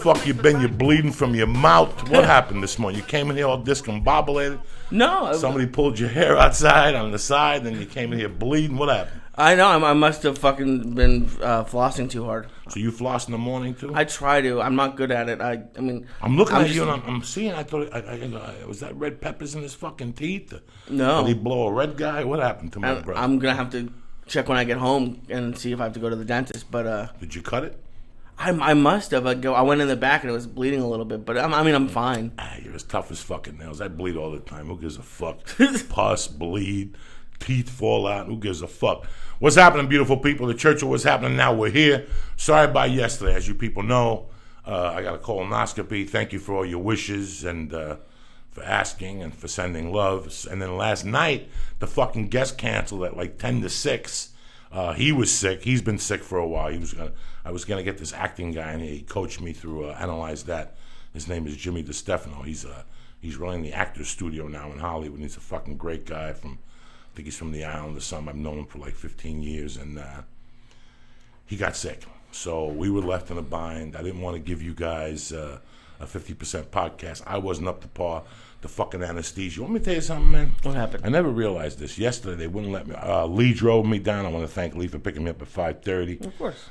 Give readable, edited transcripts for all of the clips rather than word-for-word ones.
Fuck you been? You're bleeding from your mouth. What happened this morning? You came in here all discombobulated? No. Somebody pulled your hair outside on the side, and you came in here bleeding. What happened? I know. I must have fucking been flossing too hard. So you floss in the morning too? I try to. I'm not good at it. I mean, I'm looking at you and I'm seeing. I thought, was that red peppers in his fucking teeth? No. Did he blow a red guy? What happened to my brother? I'm gonna have to check when I get home and see if I have to go to the dentist. But did you cut it? I must have. I went in the back and it was bleeding a little bit. But I'm fine. You're as tough as fucking nails. I bleed all the time. Who gives a fuck? Pus, bleed, teeth fall out. Who gives a fuck? What's happening, beautiful people? The church of what's happening now. We're here. Sorry about yesterday. As you people know, I got a colonoscopy. Thank you for all your wishes and for asking and for sending love. And then last night, the fucking guest canceled at like 10 to 6. He was sick. He's been sick for a while. I was gonna get this acting guy, and he coached me through Analyze That. His name is Jimmy DeStefano. He's running the Actors Studio now in Hollywood. He's a fucking great guy I think he's from the island or something. I've known him for like 15 years, and he got sick. So we were left in a bind. I didn't want to give you guys a 50% podcast. I wasn't up to par. The fucking anesthesia. You want me to tell you something, man? What happened? I never realized this. Yesterday, they wouldn't let me. Lee drove me down. I want to thank Lee for picking me up at 5:30. Of course.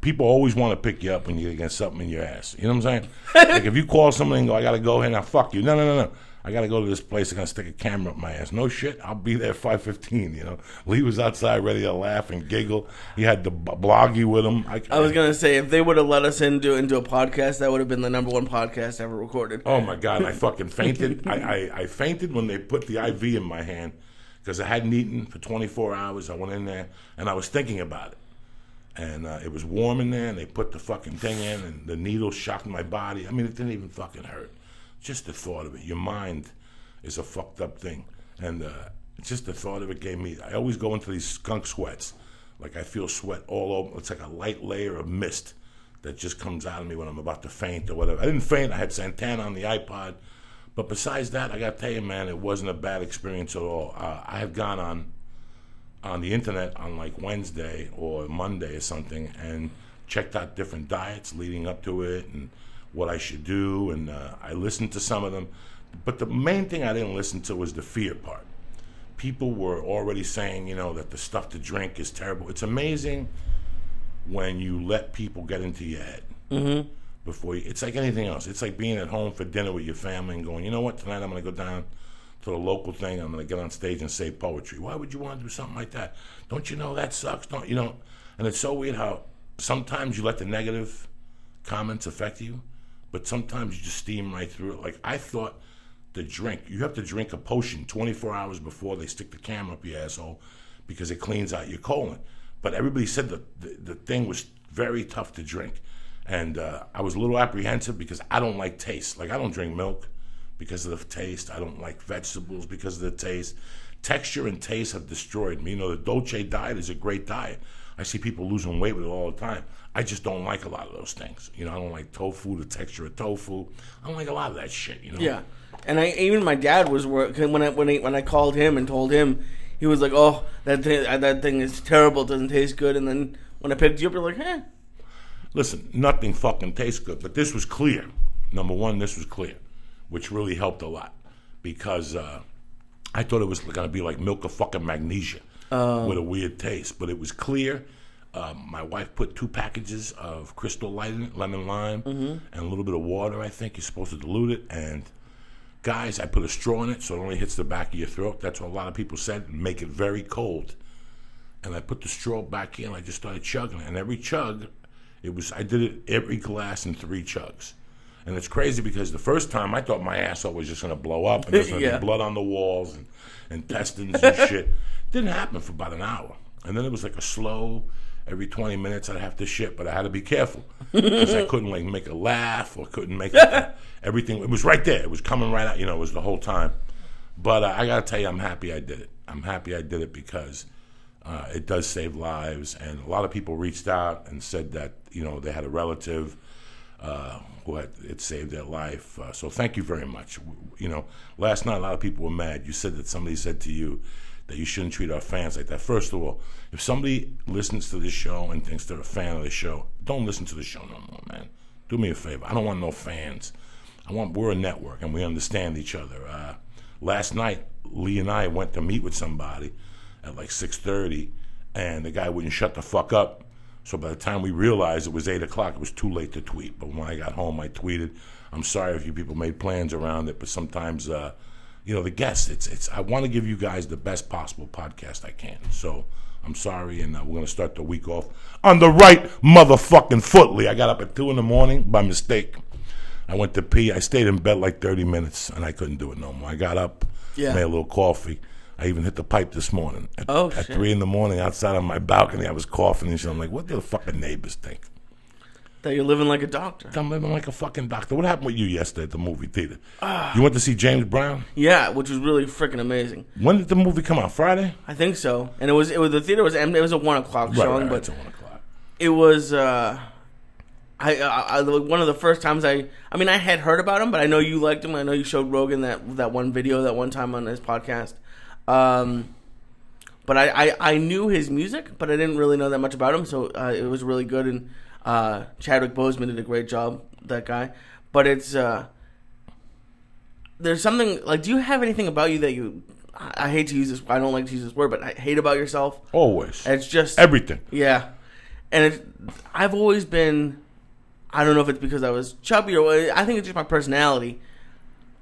People always want to pick you up when you get something in your ass. You know what I'm saying? Like if you call somebody and go, I got to go here now, fuck you. No. I got to go to this place. They're going to stick a camera up my ass. No shit. I'll be there at 5:15, you know. Lee was outside ready to laugh and giggle. He had the bloggy with him. I was going to say, if they would have let us into a podcast, that would have been the number one podcast ever recorded. Oh, my God. I fucking fainted. I fainted when they put the IV in my hand because I hadn't eaten for 24 hours. I went in there, and I was thinking about it. And it was warm in there, and they put the fucking thing in, and the needle shocked my body. I mean, it didn't even fucking hurt. Just the thought of it. Your mind is a fucked up thing. And just the thought of it gave me... I always go into these skunk sweats. Like I feel sweat all over. It's like a light layer of mist that just comes out of me when I'm about to faint or whatever. I didn't faint. I had Santana on the iPod. But besides that, I got to tell you, man, it wasn't a bad experience at all. I have gone on the internet on like Wednesday or Monday or something and checked out different diets leading up to it and what I should do, and I listened to some of them. But the main thing I didn't listen to was the fear part. People were already saying, that the stuff to drink is terrible. It's amazing when you let people get into your head. Mm-hmm. It's like anything else. It's like being at home for dinner with your family and going, you know what, tonight I'm going to go down to the local thing. I'm going to get on stage and say poetry. Why would you want to do something like that? Don't you know that sucks? Don't you know? And it's so weird how sometimes you let the negative comments affect you, but sometimes you just steam right through it. Like I thought you have to drink a potion 24 hours before they stick the camera up your asshole because it cleans out your colon. But everybody said the thing was very tough to drink. And I was a little apprehensive because I don't like taste. Like I don't drink milk because of the taste. I don't like vegetables because of the taste. Texture and taste have destroyed me. The Dolce diet is a great diet. I see people losing weight with it all the time. I just don't like a lot of those things. I don't like tofu, the texture of tofu. I don't like a lot of that shit, Yeah. And even my dad was working when I called him and told him, he was like, "Oh, that thing is terrible. It doesn't taste good." And then when I picked you up, you're like, "Eh." Listen, nothing fucking tastes good, but this was clear. Number one, this was clear, which really helped a lot because I thought it was going to be like milk of fucking magnesia with a weird taste, but it was clear. My wife put 2 packages of Crystal Light in it, lemon lime, and a little bit of water, I think. You're supposed to dilute it. And, guys, I put a straw in it so it only hits the back of your throat. That's what a lot of people said. Make it very cold. And I put the straw back in. I just started chugging it. And every chug, I did it every glass in 3 chugs. And it's crazy because the first time I thought my asshole was just going to blow up and there's going to be blood on the walls and intestines and shit. It didn't happen for about an hour. And then it was like a slow... Every 20 minutes I'd have to shit, but I had to be careful because I couldn't make a laugh or couldn't make everything. It was right there. It was coming right out. It was the whole time. But I got to tell you, I'm happy I did it. I'm happy I did it because it does save lives. And a lot of people reached out and said that, they had a relative who it saved their life. So thank you very much. Last night a lot of people were mad. You said that somebody said to you that you shouldn't treat our fans like that. First of all, if somebody listens to this show and thinks they're a fan of the show, don't listen to the show no more, man. Do me a favor. I don't want no fans. We're a network, and we understand each other. Last night, Lee and I went to meet with somebody at like 6:30, and the guy wouldn't shut the fuck up. So by the time we realized it was 8 o'clock, it was too late to tweet. But when I got home, I tweeted. I'm sorry if you people made plans around it, but sometimes, the guests, I want to give you guys the best possible podcast I can. So I'm sorry, and we're going to start the week off on the right motherfucking foot, Lee. I got up at 2 in the morning by mistake. I went to pee. I stayed in bed like 30 minutes, and I couldn't do it no more. I got up, made a little coffee. I even hit the pipe this morning. At 3 in the morning outside on my balcony, I was coughing and shit. I'm like, what do the fucking neighbors think? That you're living like a doctor. I'm living like a fucking doctor. What happened with you yesterday at the movie theater? You went to see James Brown? Yeah, which was really freaking amazing. When did the movie come out? Friday? I think so. And the theater was empty. It was a 1 o'clock showing, but it's a 1 o'clock. It was I one of the first times I had heard about him, but I know you liked him. I know you showed Rogan that one video that one time on his podcast. But I knew his music, but I didn't really know that much about him, so it was really good. And Chadwick Boseman did a great job, that guy. But it's there's something like, do you have anything about you that you? I hate to use this. I don't like to use this word, but I hate about yourself. Always. It's just everything. Yeah, and I've always been. I don't know if it's because I was chubby or what. I think it's just my personality.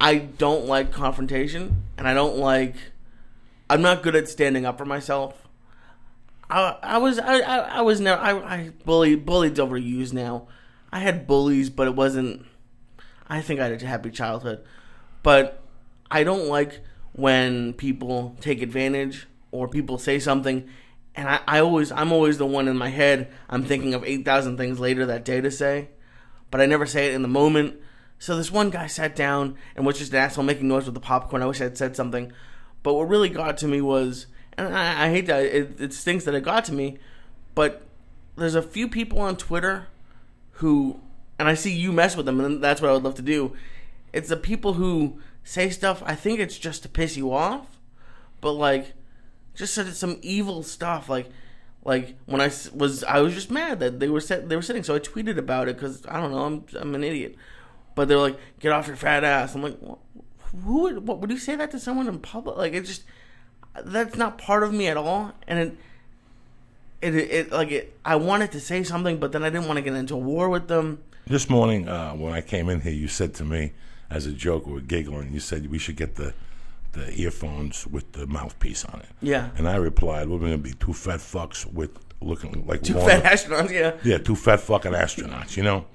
I don't like confrontation, and I'm not good at standing up for myself. Bullied overused now. I had bullies, but it wasn't. I think I had a happy childhood, but I don't like when people take advantage or people say something, and I'm always the one in my head. I'm thinking of 8,000 things later that day to say, but I never say it in the moment. So this one guy sat down and was just an asshole making noise with the popcorn. I wish I had said something. But what really got to me was, and I hate that it stinks that it got to me, but there's a few people on Twitter who, and I see you mess with them, and that's what I would love to do. It's the people who say stuff, I think it's just to piss you off, but like, just said some evil stuff, like when I was just mad that they were sitting, so I tweeted about it because I don't know, I'm an idiot, but they're like, get off your fat ass. I'm like, what would you say that to someone in public? Like, it just, that's not part of me at all, and I wanted to say something, but then I didn't want to get into a war with them. This morning, when I came in here, you said to me, as a joke, we were giggling, you said we should get the earphones with the mouthpiece on it. Yeah. And I replied, we're going to be two fat fucks with looking like two fat astronauts, yeah. Yeah, two fat fucking astronauts, you know?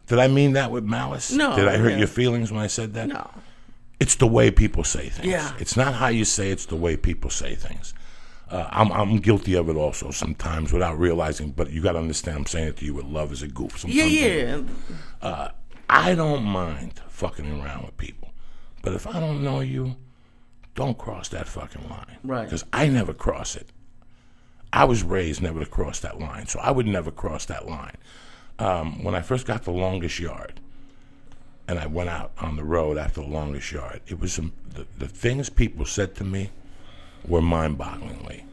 Did I mean that with malice? No. Did I hurt your feelings when I said that? No. It's the way people say things. Yeah. It's not how you say, it's the way people say things. I'm guilty of it also sometimes without realizing, but you got to understand I'm saying it to you with love as a goof. Sometimes yeah. I don't mind fucking around with people, but if I don't know you, don't cross that fucking line. Right. Because I never cross it. I was raised never to cross that line, so I would never cross that line. When I first got the longest yard, and I went out on the road after the longest yard, it was the things people said to me were mind-bogglingly.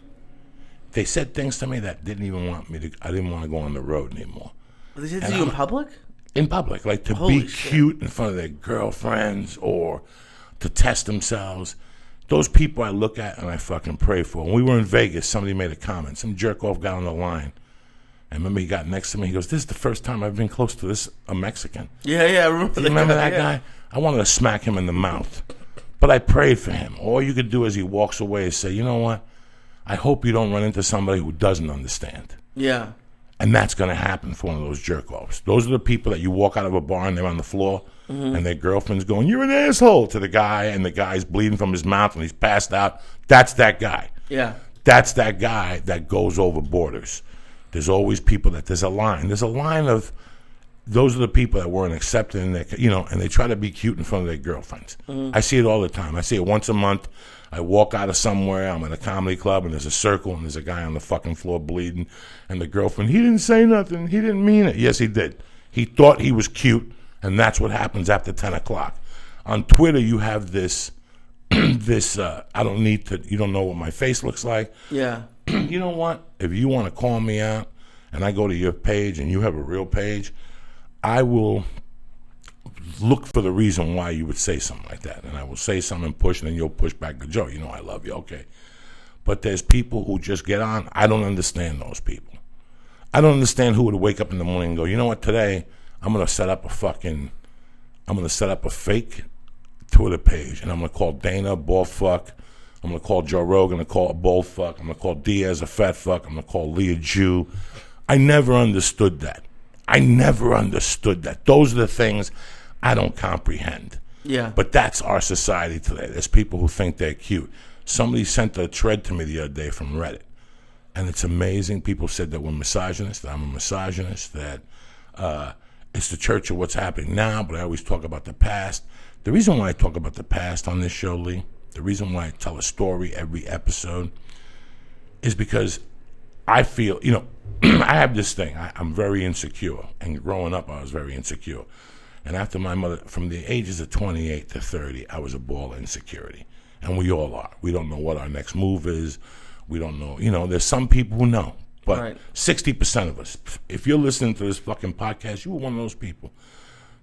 They said things to me that didn't even want me to. I didn't want to go on the road anymore. They said to you in public? In public, like to Holy be shit. cute in front of their girlfriends or to test themselves. Those people I look at and I fucking pray for. When we were in Vegas, somebody made a comment. Some jerk-off got on the line. And remember, he got next to me. He goes, "This is the first time I've been close to this, a Mexican." Yeah, I remember. You remember that guy? I wanted to smack him in the mouth. But I prayed for him. All you could do as he walks away is say, you know what? I hope you don't run into somebody who doesn't understand. Yeah. And that's going to happen for one of those jerk-offs. Those are the people that you walk out of a bar and they're on the floor, and their girlfriend's going, "You're an asshole," to the guy, and the guy's bleeding from his mouth and he's passed out. That's that guy. Yeah. That's that guy that goes over borders. There's always people that there's a line. There's a line of those are the people that weren't accepted, and and they try to be cute in front of their girlfriends. I see it all the time. I see it once a month. I walk out of somewhere. I'm at a comedy club, and there's a circle, and there's a guy on the fucking floor bleeding, and the girlfriend, "He didn't say nothing. He didn't mean it." Yes, he did. He thought he was cute, and that's what happens after 10 o'clock. On Twitter, you have this this, I don't need to, you don't know what my face looks like. Yeah. You know what? If you want to call me out and I go to your page and you have a real page, I will look for the reason why you would say something like that. And I will say something and push, and then you'll push back to Joe. You know I love you. Okay. But there's people who just get on. I don't understand those people. I don't understand who would wake up in the morning and go, you know what, today I'm going to set up a fake Twitter page, and I'm going to call Dana a bald fuck. I'm going to call Joe Rogan a bald fuck. I'm going to call Diaz a fat fuck. I'm going to call Lee a Jew. I never understood that. Those are the things I don't comprehend. Yeah. But that's our society today. There's people who think they're cute. Somebody sent a thread to me the other day from Reddit, and it's amazing. People said that we're misogynists, that I'm a misogynist, that it's the church of what's happening now, but I always talk about the past. The reason why I talk about the past on this show, Lee, the reason why I tell a story every episode is because I feel, I have this thing. I'm very insecure, and growing up I was very insecure. And after my mother, from the ages of 28 to 30, I was a ball of insecurity. And we all are. We don't know what our next move is. We don't know. There's some people who know. But right. 60% of us, if you're listening to this fucking podcast, you were one of those people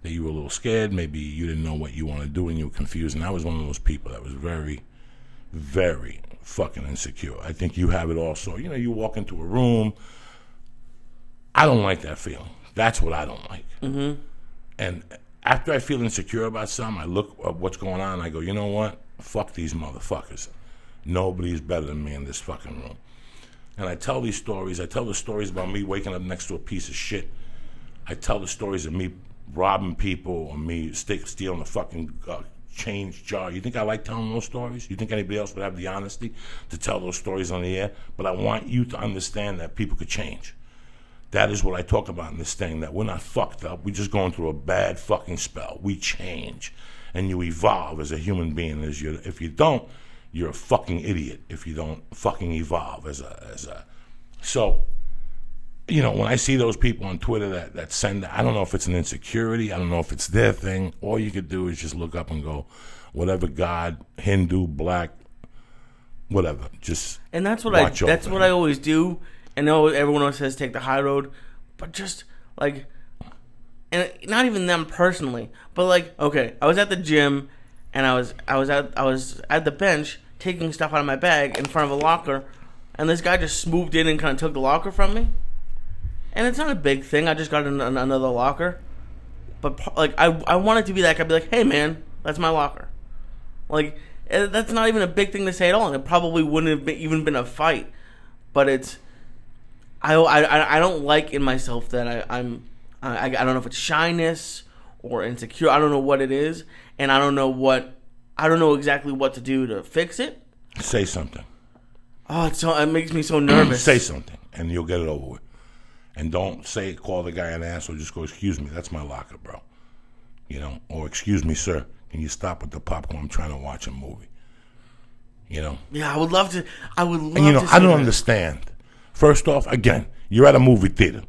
that you were a little scared. Maybe you didn't know what you want to do and you were confused. And I was one of those people that was very, very fucking insecure. I think you have it also. You walk into a room. I don't like that feeling. That's what I don't like. Mm-hmm. And after I feel insecure about something, I look at what's going on and I go, you know what? Fuck these motherfuckers. Nobody's better than me in this fucking room. And I tell these stories. I tell the stories about me waking up next to a piece of shit. I tell the stories of me robbing people or me stealing a fucking change jar. You think I like telling those stories? You think anybody else would have the honesty to tell those stories on the air? But I want you to understand that people could change. That is what I talk about in this thing, that we're not fucked up. We're just going through a bad fucking spell. We change. And you evolve as a human being. If you don't, you're a fucking idiot if you don't fucking evolve So, when I see those people on Twitter that send, I don't know if it's an insecurity, I don't know if it's their thing. All you could do is just look up and go, whatever God, Hindu, black, whatever. Just and that's what I always do. I know everyone else says take the high road, but just like, and not even them personally, but like, okay, I was at the gym, and I was at the bench taking stuff out of my bag in front of a locker, and this guy just swooped in and kind of took the locker from me. And it's not a big thing. I just got another locker, but like I wanted to be that guy. I'd be like, hey man, that's my locker. Like that's not even a big thing to say at all, and it probably wouldn't have even been a fight. But it's I don't like in myself that I don't know if it's shyness or insecure. I don't know what it is, and I don't know exactly what to do to fix it. Say something. Oh, it makes me so nervous. Say something, and you'll get it over with. And don't call the guy an asshole. Just go, excuse me, that's my locker, bro. Or excuse me, sir, can you stop with the popcorn? I'm trying to watch a movie. Yeah, I would love to. I don't understand. First off, again, you're at a movie theater.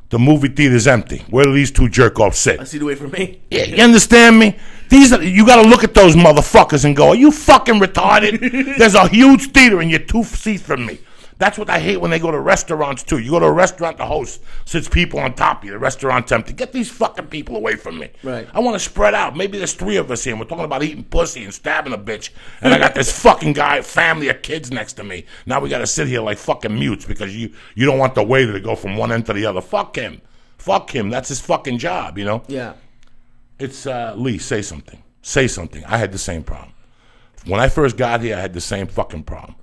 The movie theater's empty. Where do these two jerk-offs sit? I see the way from me. Yeah, you understand me? You got to look at those motherfuckers and go, are you fucking retarded? There's a huge theater and you're 2 seats from me. That's what I hate when they go to restaurants, too. You go to a restaurant, the host sits people on top of you. The restaurant's empty. Get these fucking people away from me. Right. I want to spread out. Maybe there's 3 of us here, and we're talking about eating pussy and stabbing a bitch, and I got this fucking guy, family of kids next to me. Now we got to sit here like fucking mutes because you don't want the waiter to go from one end to the other. Fuck him. Fuck him. That's his fucking job, Yeah. It's, Lee, say something. Say something. I had the same problem. When I first got here, I had the same fucking problem.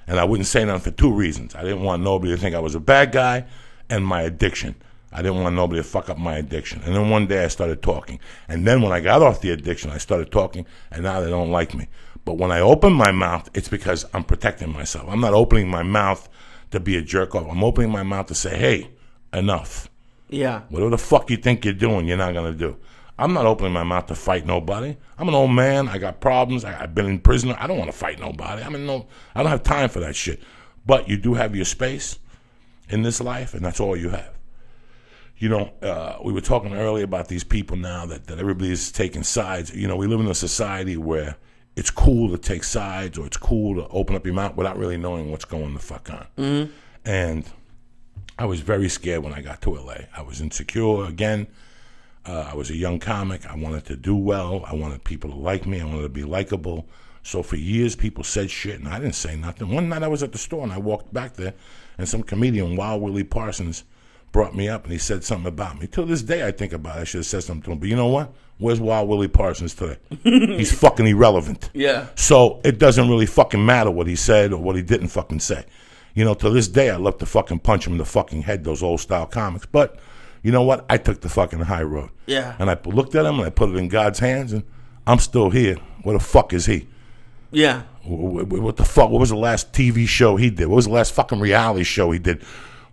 And I wouldn't say nothing for 2 reasons. I didn't want nobody to think I was a bad guy, and my addiction. I didn't want nobody to fuck up my addiction. And then one day I started talking. And then when I got off the addiction, I started talking, and now they don't like me. But when I open my mouth, it's because I'm protecting myself. I'm not opening my mouth to be a jerk off. I'm opening my mouth to say, hey, enough. Yeah. Whatever the fuck you think you're doing, you're not going to do. I'm not opening my mouth to fight nobody. I'm an old man. I got problems. I've been in prison. I don't want to fight nobody. I don't have time for that shit. But you do have your space in this life, and that's all you have. We were talking earlier about these people now that everybody's taking sides. We live in a society where it's cool to take sides or it's cool to open up your mouth without really knowing what's going the fuck on. Mm-hmm. And I was very scared when I got to LA. I was insecure again. I was a young comic. I wanted to do well. I wanted people to like me. I wanted to be likable. So for years, people said shit, and I didn't say nothing. One night I was at the store, and I walked back there, and some comedian, Wild Willie Parsons, brought me up, and he said something about me. Till this day, I think about it. I should have said something to him. But you know what? Where's Wild Willie Parsons today? He's fucking irrelevant. Yeah. So it doesn't really fucking matter what he said or what he didn't fucking say. You know, to this day, I love to fucking punch him in the fucking head, those old-style comics. But you know what? I took the fucking high road. Yeah. And I looked at him, and I put it in God's hands, and I'm still here. Where the fuck is he? Yeah. What the fuck? What was the last TV show he did? What was the last fucking reality show he did?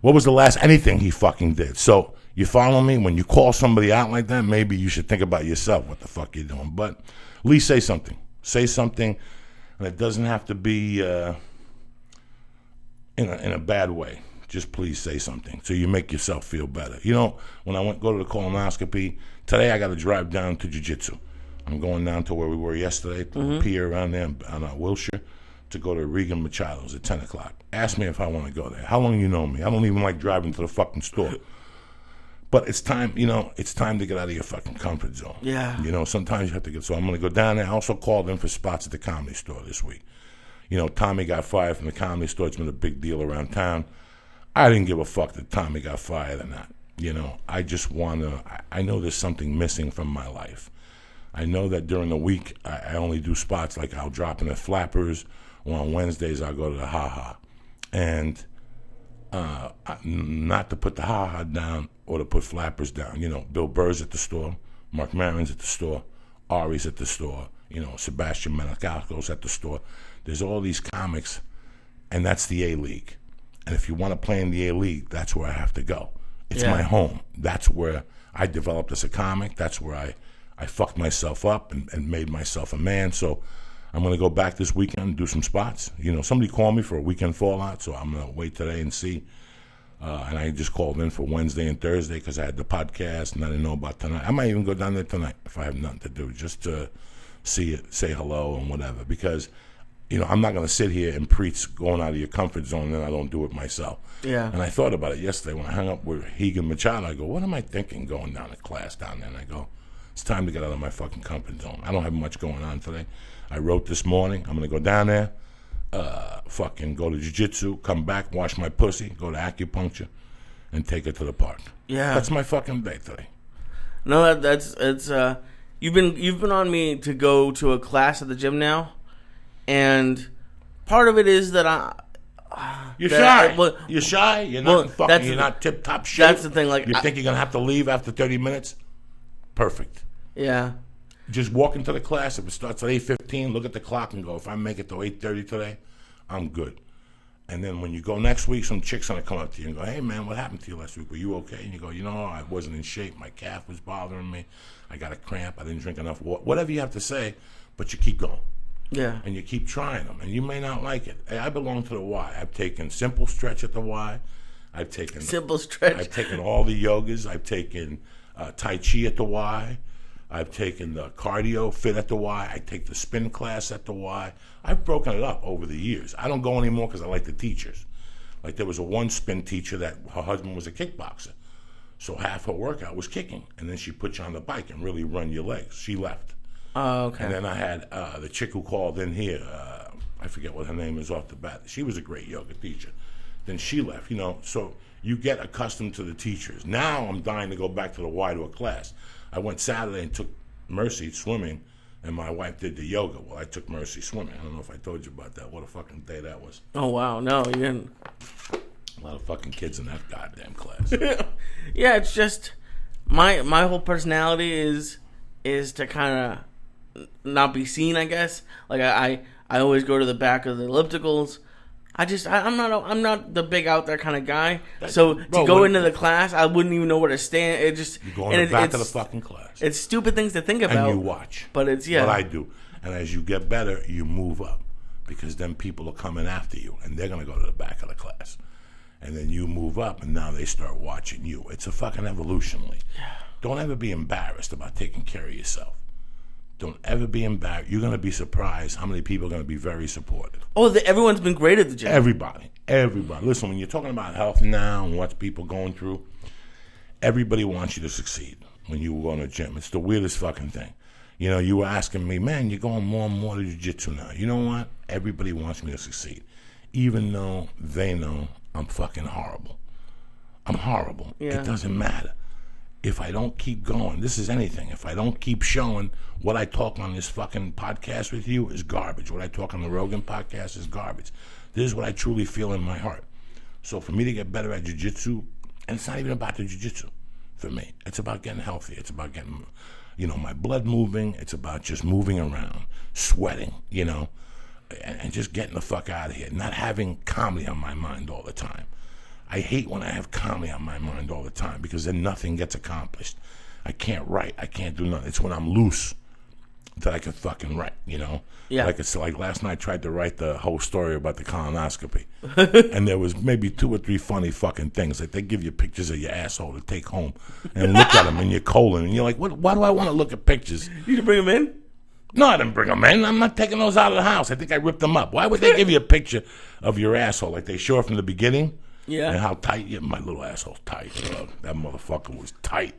What was the last anything he fucking did? So, you follow me? When you call somebody out like that, maybe you should think about yourself, what the fuck you're doing. But at least say something. Say something, and it doesn't have to be in a bad way. Just please say something so you make yourself feel better. You know, when I go to the colonoscopy, today I got to drive down to jiu-jitsu. I'm going down to where we were yesterday, to the pier around there on Wilshire, to go to Regan Machado's at 10 o'clock. Ask me if I want to go there. How long you know me? I don't even like driving to the fucking store. But it's time, you know, it's time to get out of your fucking comfort zone. Yeah. You know, sometimes you have to get, so I'm going to go down there. I also called in for spots at the Comedy Store this week. You know, Tommy got fired from the Comedy Store. It's been a big deal around town. I didn't give a fuck that Tommy got fired or not. You know, I just want to, I know there's something missing from my life. I know that during the week, I only do spots like I'll drop in at Flappers, or on Wednesdays I'll go to the Ha Ha. And not to put the Ha Ha down or to put Flappers down. You know, Bill Burr's at the store, Mark Maron's at the store, Ari's at the store, you know, Sebastian Maniscalco's at the store. There's all these comics, and that's the A-League. And if you want to play in the A-League, that's where I have to go. It's my home. That's where I developed as a comic. That's where I fucked myself up and made myself a man. So I'm going to go back this weekend and do some spots. You know, somebody called me for a weekend fallout, so I'm going to wait today and see. And I just called in for Wednesday and Thursday because I had the podcast and I didn't know about tonight. I might even go down there tonight if I have nothing to do, just to see it, say hello and whatever. Because, you know, I'm not going to sit here and preach going out of your comfort zone and then I don't do it myself. Yeah. And I thought about it yesterday when I hung up with Hegan Machado. I go, what am I thinking going down to class down there? And I go, it's time to get out of my fucking comfort zone. I don't have much going on today. I wrote this morning. I'm going to go down there, fucking go to jiu-jitsu, come back, wash my pussy, go to acupuncture, and take it to the park. Yeah. That's my fucking day today. No, it's you've been on me to go to a class at the gym now, and part of it is that you're shy. You're shy. You're not fucking. You're not tip top shape. That's the thing. Like, you think you're gonna have to leave after 30 minutes? Perfect. Yeah. Just walk into the class. If it starts at 8:15, look at the clock and go, if I make it to 8:30 today, I'm good. And then when you go next week, some chick's going to come up to you and go, hey, man, what happened to you last week? Were you okay? And you go, you know, I wasn't in shape. My calf was bothering me. I got a cramp. I didn't drink enough water. Whatever you have to say, but you keep going. Yeah. And you keep trying them. And you may not like it. Hey, I belong to the Y. I've taken Simple Stretch at the Y. I've taken Simple Stretch. I've taken all the yogas. I've taken Tai Chi at the Y. I've taken the cardio fit at the Y. I take the spin class at the Y. I've broken it up over the years. I don't go anymore because I like the teachers. Like there was a one spin teacher that her husband was a kickboxer. So half her workout was kicking. And then she put you on the bike and really run your legs. She left. Oh, okay. And then I had the chick who called in here. I forget what her name is off the bat. She was a great yoga teacher. Then she left, you know. So you get accustomed to the teachers. Now I'm dying to go back to the Y to a class. I went Saturday and took Mercy swimming, and my wife did the yoga. Well, I took Mercy swimming. I don't know if I told you about that. What a fucking day that was. Oh, wow. No, you didn't. A lot of fucking kids in that goddamn class. Yeah, it's just my whole personality is to kind of not be seen, I guess. Like I always go to the back of the ellipticals. I'm not the big out there kind of guy. So to go into the class, I wouldn't even know where to stand. It just you go in the back of the fucking class. It's stupid things to think about. And you watch. But it's what I do. And as you get better, you move up because then people are coming after you and they're gonna go to the back of the class. And then you move up and now they start watching you. It's a fucking evolution, Lee. Yeah. Don't ever be embarrassed about taking care of yourself. Don't ever be embarrassed. You're going to be surprised how many people are going to be very supportive. Oh, everyone's been great at the gym. Everybody. Listen, when you're talking about health now and what people going through, everybody wants you to succeed when you go to the gym. It's the weirdest fucking thing. You know, you were asking me, man, you're going more and more to jiu-jitsu now. You know what? Everybody wants me to succeed, even though they know I'm fucking horrible. I'm horrible. Yeah. It doesn't matter. If I don't keep going, this is anything. If I don't keep showing what I talk on this fucking podcast with you is garbage. What I talk on the Rogan podcast is garbage. This is what I truly feel in my heart. So for me to get better at jiu-jitsu, and it's not even about the jiu-jitsu for me. It's about getting healthy. It's about getting, my blood moving. It's about just moving around, sweating, and just getting the fuck out of here. Not having comedy on my mind all the time. I hate when I have comedy on my mind all the time because then nothing gets accomplished. I can't write. I can't do nothing. It's when I'm loose that I can fucking write, Yeah. Like last night I tried to write the whole story about the colonoscopy. And there was maybe 2 or 3 funny fucking things. Like they give you pictures of your asshole to take home and look at them in your colon. And you're like, why do I want to look at pictures? You didn't bring them in? No, I didn't bring them in. I'm not taking those out of the house. I think I ripped them up. Why would they give you a picture of your asshole like they show it from the beginning? Yeah. And how tight my little asshole's tight, bro. That motherfucker was tight.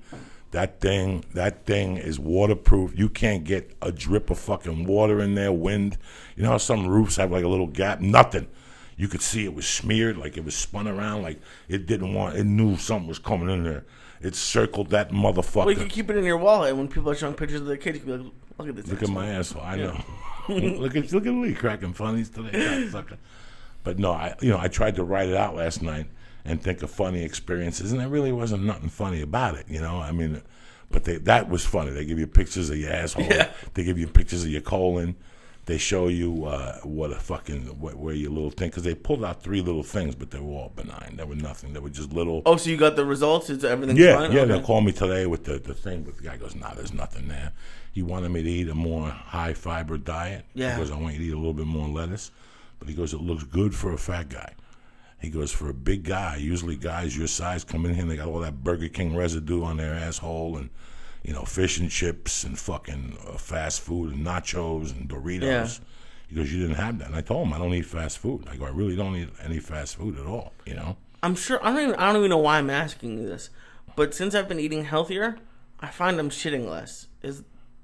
That thing is waterproof. You can't get a drip of fucking water in there, wind. You know how some roofs have like a little gap? Nothing. You could see it was smeared, like it was spun around, like it knew something was coming in there. It circled that motherfucker. Well, you can keep it in your wallet, and when people are showing pictures of their kids, you can be like, look at this. Look at my asshole. I know. look at Lee cracking funnies today. But no, I tried to write it out last night and think of funny experiences, and there really wasn't nothing funny about it, But that was funny. They give you pictures of your asshole. Yeah. They give you pictures of your colon. They show you where your little thing, because they pulled out 3 little things, but they were all benign. They were nothing. They were just little. Oh, so you got the results? Is everything fine? Yeah, okay. They'll call me today with the thing, but the guy goes, nah, there's nothing there. He wanted me to eat a more high-fiber diet. Yeah. He goes, I want you to eat a little bit more lettuce. But he goes, it looks good for a fat guy. He goes, for a big guy, usually guys your size come in here and they got all that Burger King residue on their asshole and, fish and chips and fucking fast food and nachos and Doritos. Yeah. He goes, you didn't have that. And I told him, I don't eat fast food. I go, I really don't eat any fast food at all, I'm sure, I don't even know why I'm asking you this, but since I've been eating healthier, I find I'm shitting less.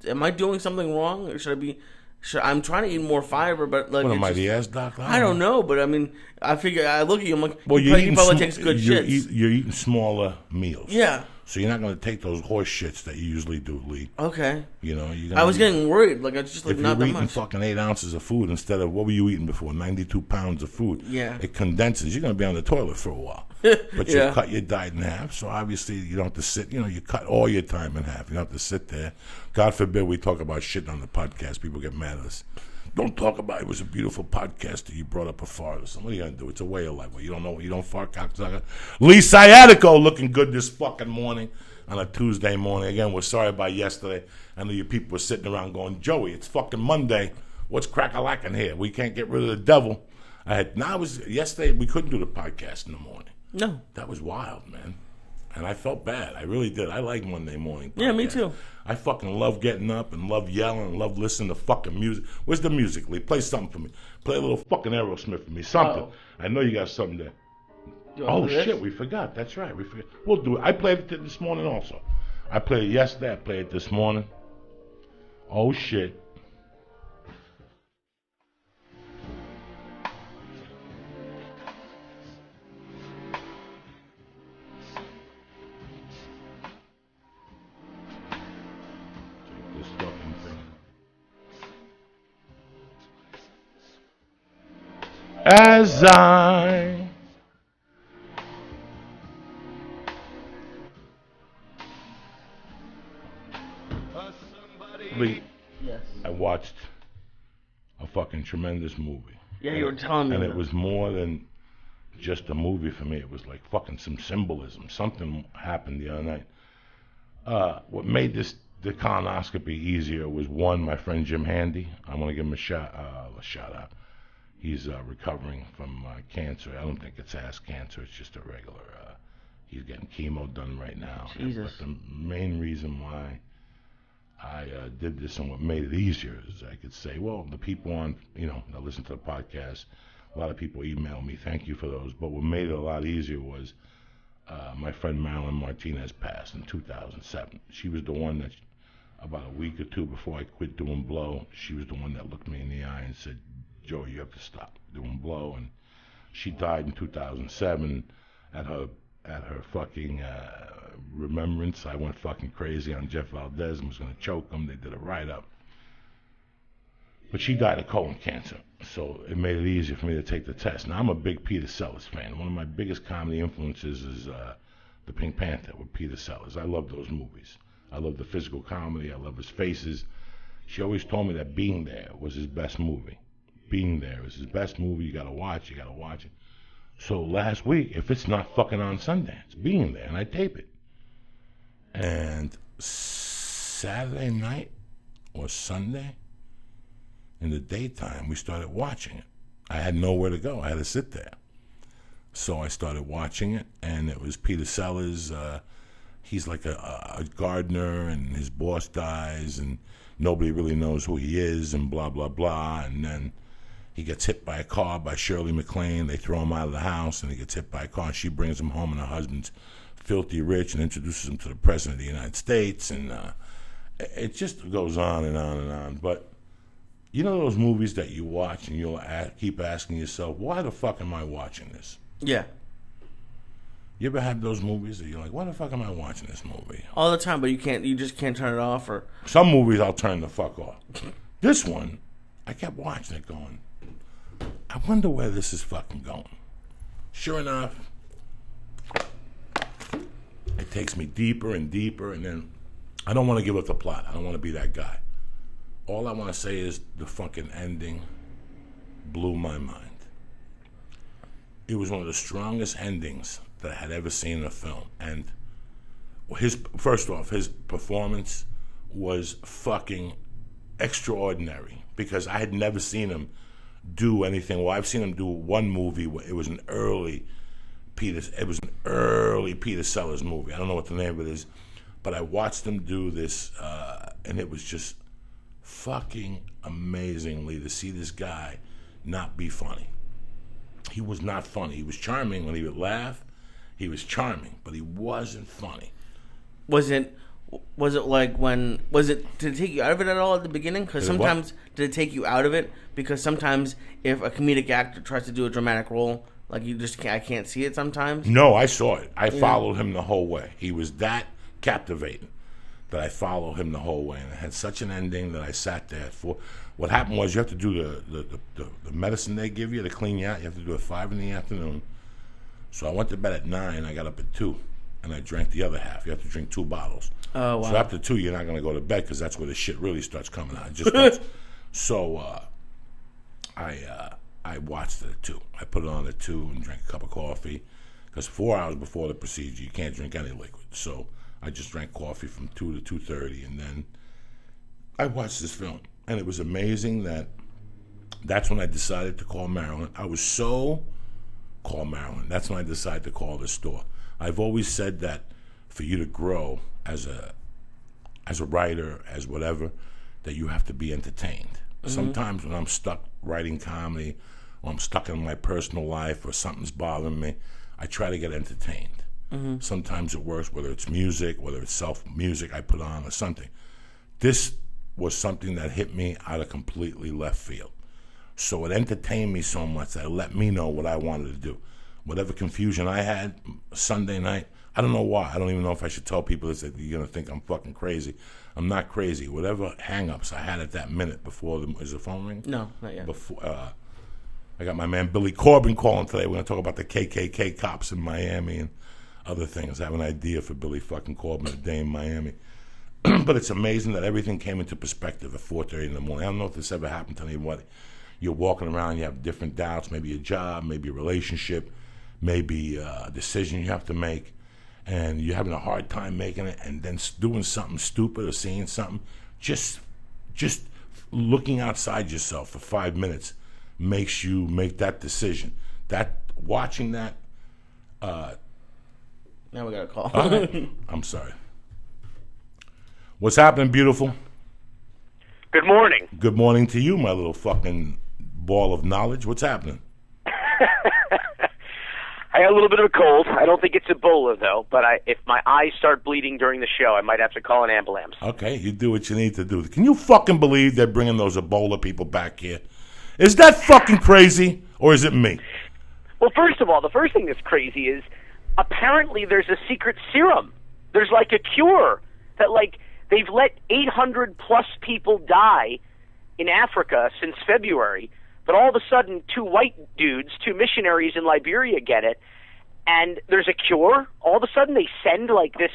Am I doing something wrong, or should I be... Sure, I'm trying to eat more fiber, but like, what am I, the ass doctor? I don't know, but I mean, I figure I look at you, I'm like, well, you probably takes good shits. You're eating smaller meals. Yeah. So you're not going to take those horse shits that you usually do, Lee. Okay. You're I was getting worried, like it's just like not that much. If you're eating fucking 8 ounces of food instead of, what were you eating before? 92 pounds of food. Yeah. It condenses. You're going to be on the toilet for a while. But you cut your diet in half, so obviously you don't have to sit. You cut all your time in half. You don't have to sit there. God forbid we talk about shit on the podcast. People get mad at us. Don't talk about it. It was a beautiful podcast that you brought up a fart or something. What are you going to do? It's a way of life. Well, you don't know what you don't fart, cocksucker. Lee Syatt looking good this fucking morning on a Tuesday morning. Again, we're sorry about yesterday. I know you people were sitting around going, Joey, it's fucking Monday. What's crack-a-lacking here? We can't get rid of the devil. Yesterday, we couldn't do the podcast in the morning. No. That was wild, man. And I felt bad. I really did. I like Monday morning podcasts. Yeah, me too. I fucking love getting up and love yelling and love listening to fucking music. Where's the music, Lee? Play something for me. Play a little fucking Aerosmith for me. Something. Oh. I know you got something there. Oh, shit, we forgot. That's right. We forgot. We'll do it. I played it this morning also. I played it yesterday. I played it this morning. Oh, shit. As I Lee, yes. I watched a fucking tremendous movie. Yeah, you were telling me. And it was more than just a movie for me. It was like fucking some symbolism. Something happened the other night. What made the colonoscopy easier was, one, my friend Jim Handy. I want to give him a shout out. He's recovering from cancer. I don't think it's ass cancer. It's just a regular. He's getting chemo done right now. Jesus. But the main reason why did this, and what made it easier is I could say, well, the people on, that listen to the podcast, a lot of people email me, thank you for those. But what made it a lot easier was my friend Marilyn Martinez passed in 2007. She was the one that, about a week or two before I quit doing blow, she was the one that looked me in the eye and said, Joe, you have to stop doing blow. And she died in 2007 at her fucking remembrance. I went fucking crazy on Jeff Valdez and was going to choke him. They did a write-up. But she died of colon cancer, so it made it easier for me to take the test. Now, I'm a big Peter Sellers fan. One of my biggest comedy influences is The Pink Panther with Peter Sellers. I love those movies. I love the physical comedy. I love his faces. She always told me that Being There was his best movie. Being There is his best movie. You got to watch it. So last week, if it's not fucking on Sundance, Being There, and I tape it. And Saturday night or Sunday, in the daytime, we started watching it. I had nowhere to go. I had to sit there. So I started watching it, and it was Peter Sellers. He's like a gardener, and his boss dies, and nobody really knows who he is, and blah, blah, blah. And then he gets hit by a car by Shirley MacLaine. They throw him out of the house, and he gets hit by a car. And she brings him home, and her husband's filthy rich and introduces him to the President of the United States. And it just goes on and on and on. But you know those movies that you watch, and you'll keep asking yourself, why the fuck am I watching this? Yeah. You ever had those movies that you're like, why the fuck am I watching this movie? All the time, but you just can't turn it off. Or some movies I'll turn the fuck off. This one, I kept watching it going, I wonder where this is fucking going. Sure enough, it takes me deeper and deeper, and then I don't want to give up the plot. I don't want to be that guy. All I want to say is the fucking ending blew my mind. It was one of the strongest endings that I had ever seen in a film. And first off, his performance was fucking extraordinary, because I had never seen him do anything. Well, I've seen him do one movie where it was an early Peter Sellers movie. I don't know what the name of it is, but I watched him do this, and it was just fucking amazingly to see this guy not be funny. He was not funny. He was charming when he would laugh. He was charming, but he wasn't funny. Did it take you out of it at all at the beginning? Because sometimes, did it take you out of it? Because sometimes if a comedic actor tries to do a dramatic role, like I can't see it sometimes. No, I saw it. I followed him the whole way. He was that captivating that I followed him the whole way. And it had such an ending that I sat there for. What happened was you have to do the medicine they give you to clean you out. You have to do it 5 p.m. So I went to bed at 9. I got up at 2. And I drank the other half. You have to drink 2 bottles. Oh, wow. So after 2, you're not going to go to bed, because that's where the shit really starts coming out. So I watched it at 2. I put it on at 2 and drank a cup of coffee, because 4 hours before the procedure, you can't drink any liquid. So I just drank coffee from 2 to 2:30, and then I watched this film. And it was amazing that's when I decided to call Marilyn. That's when I decided to call the store. I've always said that for you to grow as a writer, as whatever, that you have to be entertained. Mm-hmm. Sometimes when I'm stuck writing comedy, or I'm stuck in my personal life, or something's bothering me, I try to get entertained. Mm-hmm. Sometimes it works, whether it's music, whether it's self-music I put on or something. This was something that hit me out of completely left field. So it entertained me so much that it let me know what I wanted to do. Whatever confusion I had Sunday night, I don't know why. I don't even know if I should tell people this, that you're going to think I'm fucking crazy. I'm not crazy. Whatever hang-ups I had at that minute before is the phone ring? No, not yet. I got my man Billy Corben calling today. We're going to talk about the KKK cops in Miami and other things. I have an idea for Billy fucking Corben a day in Miami. But it's amazing that everything came into perspective at 4:30 in the morning. I don't know if this ever happened to anybody. You're walking around, you have different doubts, maybe a job, maybe a relationship, maybe a decision you have to make, and you're having a hard time making it, and then doing something stupid or seeing something, just looking outside yourself for 5 minutes makes you make that decision. Watching that. Now we got a call. All right. I'm sorry. What's happening, beautiful? Good morning. Good morning to you, my little fucking ball of knowledge. What's happening? I got a little bit of a cold. I don't think it's Ebola, though, but if my eyes start bleeding during the show, I might have to call an ambulance. Okay, you do what you need to do. Can you fucking believe they're bringing those Ebola people back here? Is that fucking crazy, or is it me? Well, first of all, the first thing that's crazy is apparently there's a secret serum. There's like a cure that, like, they've let 800-plus people die in Africa since February, but all of a sudden, two white dudes, two missionaries in Liberia get it, and there's a cure. All of a sudden, they send like this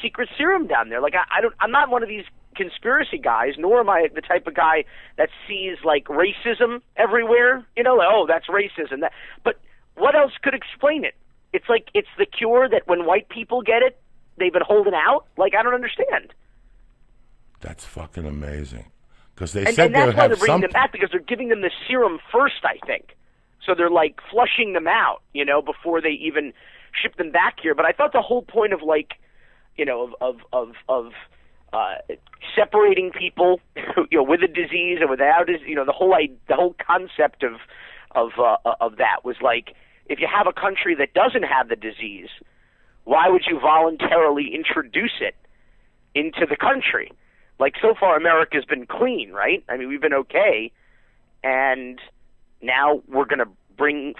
secret serum down there. Like I'm not one of these conspiracy guys, nor am I the type of guy that sees like racism everywhere. You know, like, oh, that's racism. But what else could explain it? It's like it's the cure that when white people get it, they've been holding out. Like I don't understand. That's fucking amazing. Because they and said that's why they're bringing them back, because they're giving them the serum first, I think. So they're like flushing them out, you know, before they even ship them back here. But I thought the whole point of like, you know, of separating people, you know, with a disease and without, you know, the whole concept of that was like, if you have a country that doesn't have the disease, why would you voluntarily introduce it into the country? Like, so far, America's been clean, right? I mean, we've been okay, and now we're going to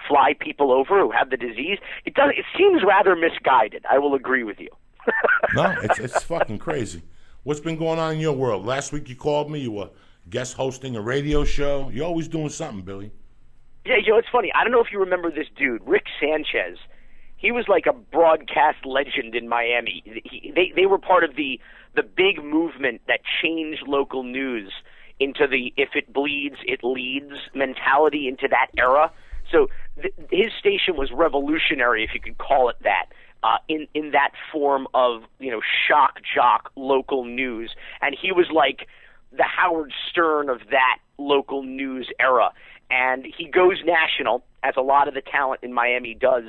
fly people over who have the disease. It seems rather misguided. I will agree with you. No, it's fucking crazy. What's been going on in your world? Last week you called me. You were guest hosting a radio show. You're always doing something, Billy. Yeah, you know, it's funny. I don't know if you remember this dude, Rick Sanchez. He was like a broadcast legend in Miami. They were part of the big movement that changed local news into the if it bleeds, it leads mentality into that era. So his station was revolutionary, if you could call it that, in that form of, you know, shock jock local news. And he was like the Howard Stern of that local news era. And he goes national, as a lot of the talent in Miami does.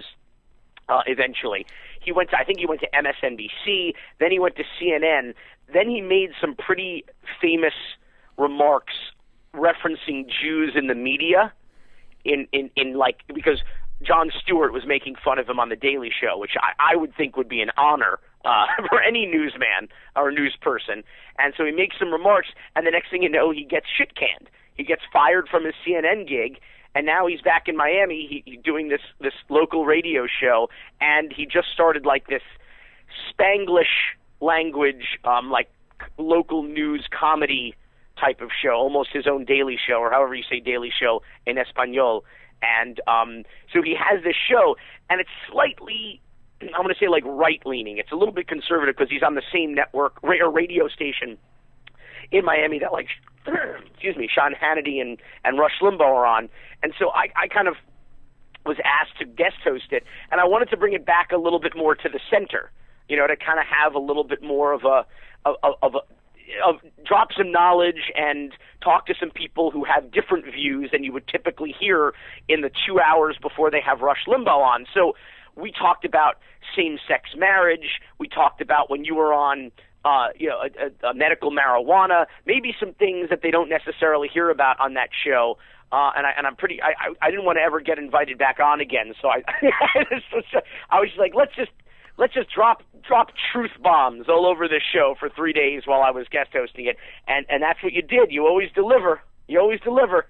Eventually, I think he went to MSNBC, then he went to CNN, then he made some pretty famous remarks referencing Jews in the media, in like, because Jon Stewart was making fun of him on The Daily Show, which I would think would be an honor for any newsman or news person. And so he makes some remarks, and the next thing you know, he gets shit canned. He gets fired from his CNN gig. And now he's back in Miami he's doing this local radio show, and he just started like this Spanglish language, like local news comedy type of show, almost his own Daily Show, or however you say Daily Show in Espanol. And so he has this show, and it's slightly, I'm going to say like right-leaning. It's a little bit conservative because he's on the same network or radio station in Miami that like excuse me, Sean Hannity and Rush Limbaugh are on. And so I kind of was asked to guest host it, and I wanted to bring it back a little bit more to the center, you know, to kind of have a little bit more of drop some knowledge and talk to some people who have different views than you would typically hear in the 2 hours before they have Rush Limbaugh on. So we talked about same-sex marriage. We talked about when you were on you know, a medical marijuana, maybe some things that they don't necessarily hear about on that show. And I didn't want to ever get invited back on again. So I was like, let's just drop truth bombs all over this show for 3 days while I was guest hosting it. And that's what you did. You always deliver. You always deliver.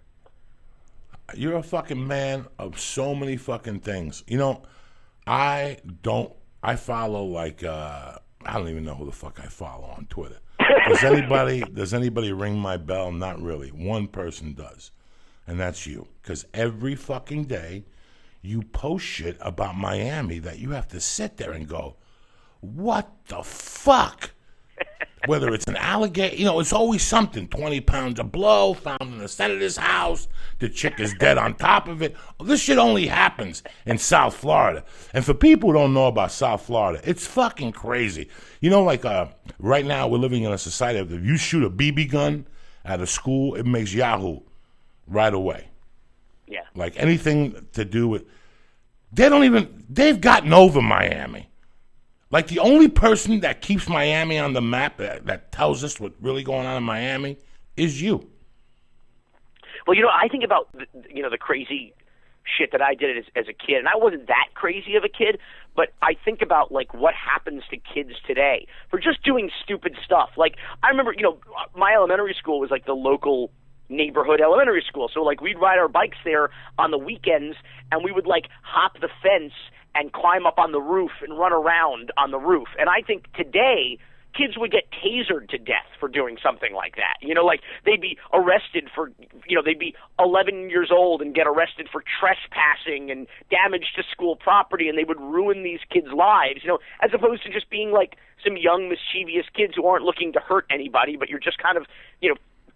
You're a fucking man of so many fucking things. You know, I follow like, I don't even know who the fuck I follow on Twitter. Does anybody ring my bell? Not really. One person does, and that's you. Because every fucking day you post shit about Miami that you have to sit there and go, what the fuck? Whether it's an alligator, you know, it's always something. 20 pounds of blow found in the senator's house. The chick is dead on top of it. This shit only happens in South Florida. And for people who don't know about South Florida, it's fucking crazy. You know, like right now we're living in a society of if you shoot a BB gun at a school, it makes Yahoo right away. Yeah. Like anything to do with, they've gotten over Miami. Like the only person that keeps Miami on the map, that tells us what's really going on in Miami, is you. Well, I think about the crazy shit that I did as a kid, and I wasn't that crazy of a kid, but I think about like what happens to kids today for just doing stupid stuff. Like I remember, my elementary school was like the local neighborhood elementary school, so like we'd ride our bikes there on the weekends, and we would like hop the fence and climb up on the roof and run around on the roof. And I think today kids would get tasered to death for doing something like that. Like they'd be arrested for, they'd be 11 years old and get arrested for trespassing and damage to school property, and they would ruin these kids' lives, as opposed to just being like some young mischievous kids who aren't looking to hurt anybody, but you're just kind of,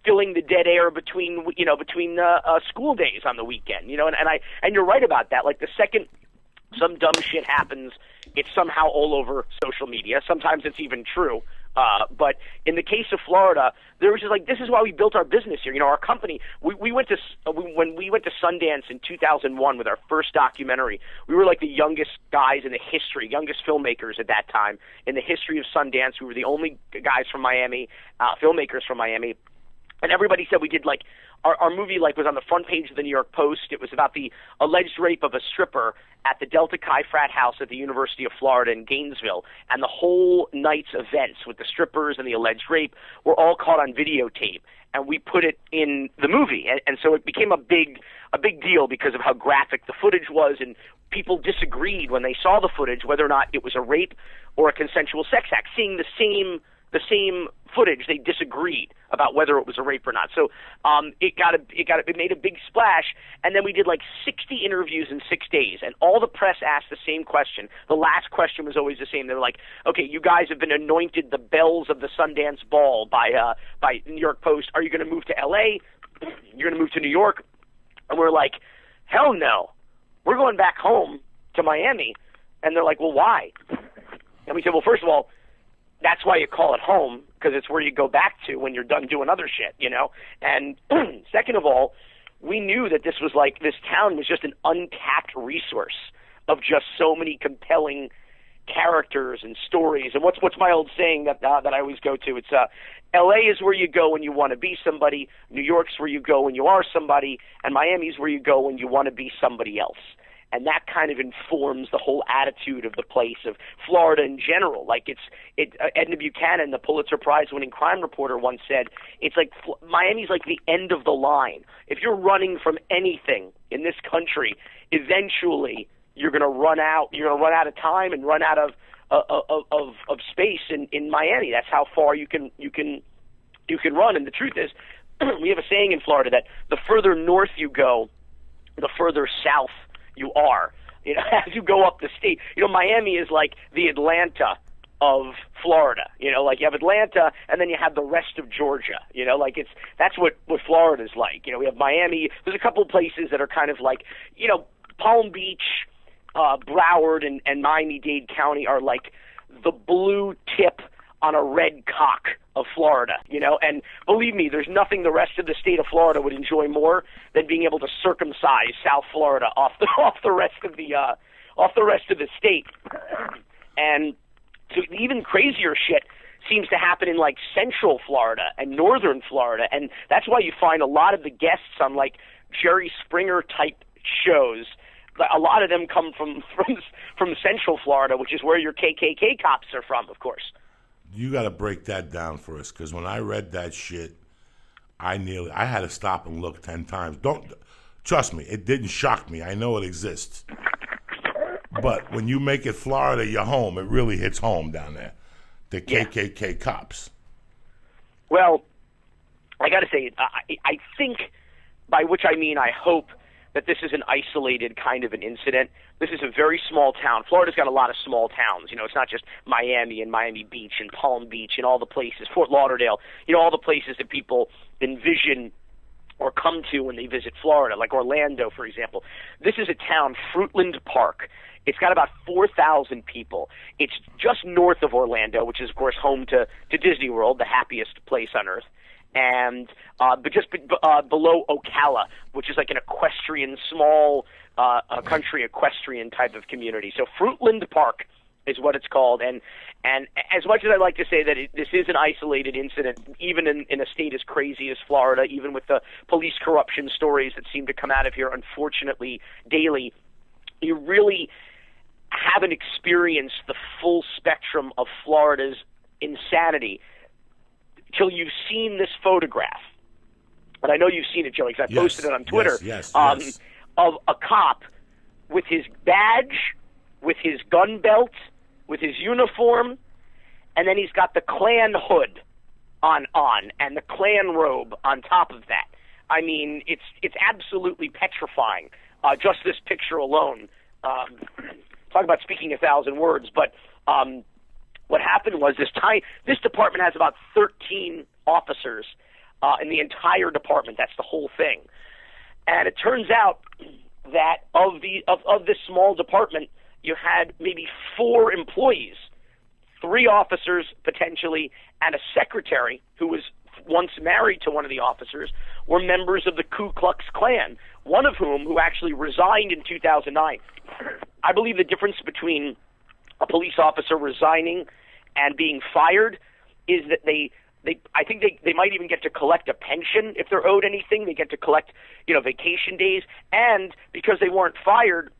filling the dead air between school days on the weekend, and you're right about that. Like the second some dumb shit happens, it's somehow all over social media. Sometimes it's even true. But in the case of Florida, there was just like, this is why we built our business here. Our company, when we went to Sundance in 2001 with our first documentary, we were like the youngest guys in the history, youngest filmmakers at that time in the history of Sundance. We were the only guys from Miami, filmmakers from Miami. And everybody said we did like, our movie like was on the front page of the New York Post. It was about the alleged rape of a stripper at the Delta Chi frat house at the University of Florida in Gainesville. And the whole night's events with the strippers and the alleged rape were all caught on videotape. And we put it in the movie. And so it became a big deal because of how graphic the footage was. And people disagreed when they saw the footage whether or not it was a rape or a consensual sex act. Seeing the same footage, they disagreed about whether it was a rape or not. So it made a big splash, and then we did like 60 interviews in 6 days, and all the press asked the same question. The last question was always the same. They were like, "Okay, you guys have been anointed the belles of the Sundance Ball by New York Post. Are you going to move to L.A.? You're going to move to New York?" And we're like, "Hell no, we're going back home to Miami." And they're like, "Well, why?" And we said, "Well, first of all, that's why you call it home, because it's where you go back to when you're done doing other shit, And second of all, we knew that this town was just an untapped resource of just so many compelling characters and stories. And what's my old saying that I always go to? It's L.A. is where you go when you want to be somebody, New York's where you go when you are somebody, and Miami's where you go when you want to be somebody else. And that kind of informs the whole attitude of the place, of Florida in general. Like Edna Buchanan, the Pulitzer Prize-winning crime reporter, once said, it's like Miami's like the end of the line. If you're running from anything in this country, eventually you're going to run out. You're going to run out of time and run out of space in Miami. That's how far you can run. And the truth is, we have a saying in Florida that the further north you go, the further south you are, as you go up the state. Miami is like the Atlanta of Florida. Like you have Atlanta and then you have the rest of Georgia. That's what Florida's like. We have Miami. There's a couple places that are kind of like, Palm Beach, Broward, and Miami-Dade County are like the blue tip on a red cock of Florida, and believe me, there's nothing the rest of the state of Florida would enjoy more than being able to circumcise South Florida off the rest of the state. And so even crazier shit seems to happen in like Central Florida and Northern Florida, and that's why you find a lot of the guests on like Jerry Springer type shows. A lot of them come from Central Florida, which is where your KKK cops are from, of course. You got to break that down for us, because when I read that shit, I had to stop and look 10 times. Trust me, it didn't shock me. I know it exists. But when you make it Florida your home, it really hits home down there. The KKK cops. Well, I got to say, I think, by which I mean I hope, that this is an isolated kind of an incident. This is a very small town. Florida's got a lot of small towns. It's not just Miami and Miami Beach and Palm Beach and all the places, Fort Lauderdale, all the places that people envision or come to when they visit Florida, like Orlando, for example. This is a town, Fruitland Park. It's got about 4,000 people. It's just north of Orlando, which is, of course, home to Disney World, the happiest place on earth. And but just below Ocala, which is like an equestrian, small country equestrian type of community. So Fruitland Park is what it's called. And as much as I like to say that this is an isolated incident, even in a state as crazy as Florida, even with the police corruption stories that seem to come out of here, unfortunately, daily, you really haven't experienced the full spectrum of Florida's insanity till you've seen this photograph. And I know you've seen it, Joey, because I posted it on Twitter, yes. of a cop with his badge, with his gun belt, with his uniform, and then he's got the Klan hood on and the Klan robe on top of that. I mean, it's absolutely petrifying, just this picture alone. Talk about speaking 1,000 words, but what happened was this department has about 13 officers in the entire department. That's the whole thing. And it turns out that of this small department, you had maybe 4 employees, 3 officers potentially, and a secretary who was once married to one of the officers, were members of the Ku Klux Klan, one of whom who actually resigned in 2009. I believe the difference between a police officer resigning and being fired is that I think they might even get to collect a pension if they're owed anything. They get to collect, vacation days, and because they weren't fired,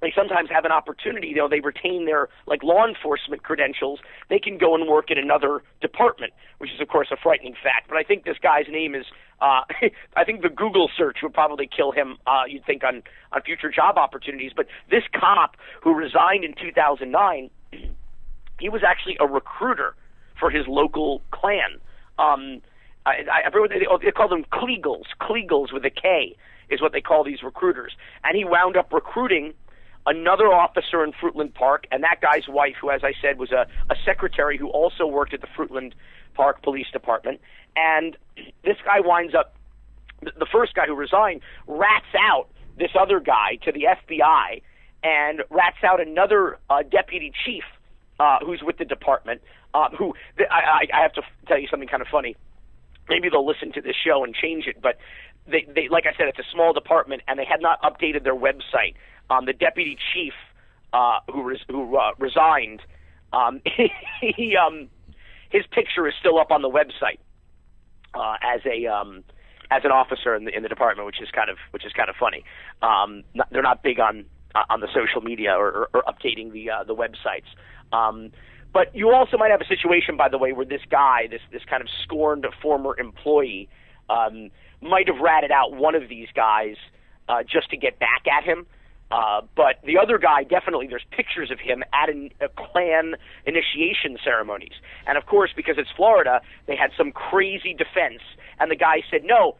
they sometimes have an opportunity. They retain their law enforcement credentials. They can go and work in another department, which is of course a frightening fact. But I think this guy's name is. I think the Google search would probably kill him. You'd think on future job opportunities. But this cop who resigned in 2009, he was actually a recruiter for his local Klan. They call them Kliegels with a K is what they call these recruiters. And he wound up recruiting another officer in Fruitland Park, and that guy's wife, who, as I said, was a secretary who also worked at the Fruitland Park Police Department. And this guy winds up, the first guy who resigned, rats out this other guy to the FBI and rats out another deputy chief who's with the department, I have to tell you something kind of funny. Maybe they'll listen to this show and change it, but they like I said, it's a small department, and they had not updated their website. The deputy chief who resigned, his picture is still up on the website as an officer in the department, which is kind of funny. They're not big on the social media or updating the websites. But you also might have a situation, by the way, where this guy, this kind of scorned former employee, might have ratted out one of these guys just to get back at him. But the other guy, definitely, there's pictures of him at a Klan initiation ceremonies. And, of course, because it's Florida, they had some crazy defense. And the guy said, no,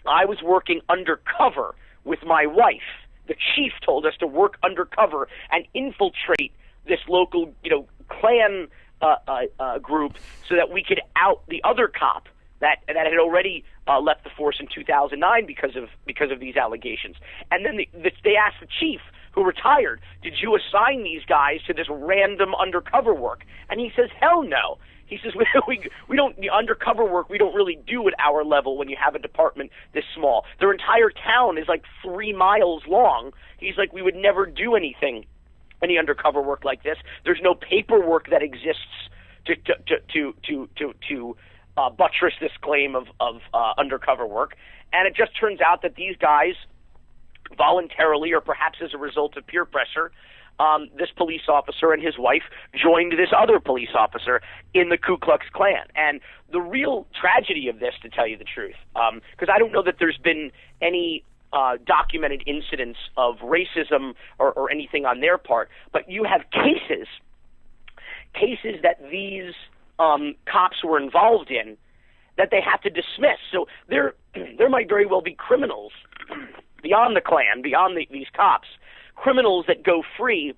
I was working undercover with my wife. The chief told us to work undercover and infiltrate this local, Klan group so that we could out the other cop that had already left the force in 2009 because of these allegations. And then they asked the chief, who retired, did you assign these guys to this random undercover work? And he says, hell no. He says, we don't, the undercover work we don't really do at our level when you have a department this small. Their entire town is 3 miles long. He's like, we would never do any undercover work like this. There's no paperwork that exists to buttress this claim of undercover work. And it just turns out that these guys voluntarily, or perhaps as a result of peer pressure, this police officer and his wife joined this other police officer in the Ku Klux Klan. And the real tragedy of this, to tell you the truth, because I don't know that there's been any documented incidents of racism or anything on their part, but you have cases that these cops were involved in that they have to dismiss. So there might very well be criminals beyond the Klan, beyond these cops, criminals that go free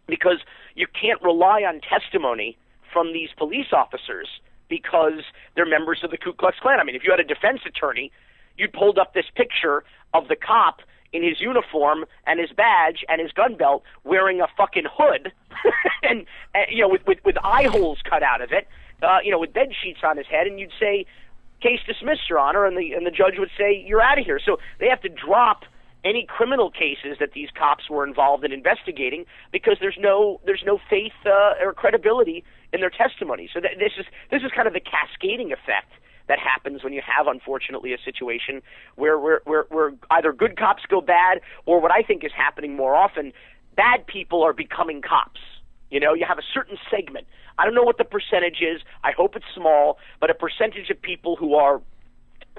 because you can't rely on testimony from these police officers because they're members of the Ku Klux Klan. I mean, if you had a defense attorney, you'd pulled up this picture of the cop in his uniform and his badge and his gun belt wearing a fucking hood and with eye holes cut out of it, with bed sheets on his head, and you'd say, case dismissed, Your Honor, and the judge would say, you're out of here. So they have to drop any criminal cases that these cops were involved in investigating because there's no faith or credibility in their testimony. So this is kind of the cascading effect that happens when you have, unfortunately, a situation where either good cops go bad, or what I think is happening more often, bad people are becoming cops. You know, you have a certain segment. I don't know what the percentage is. I hope it's small, but a percentage of people who are,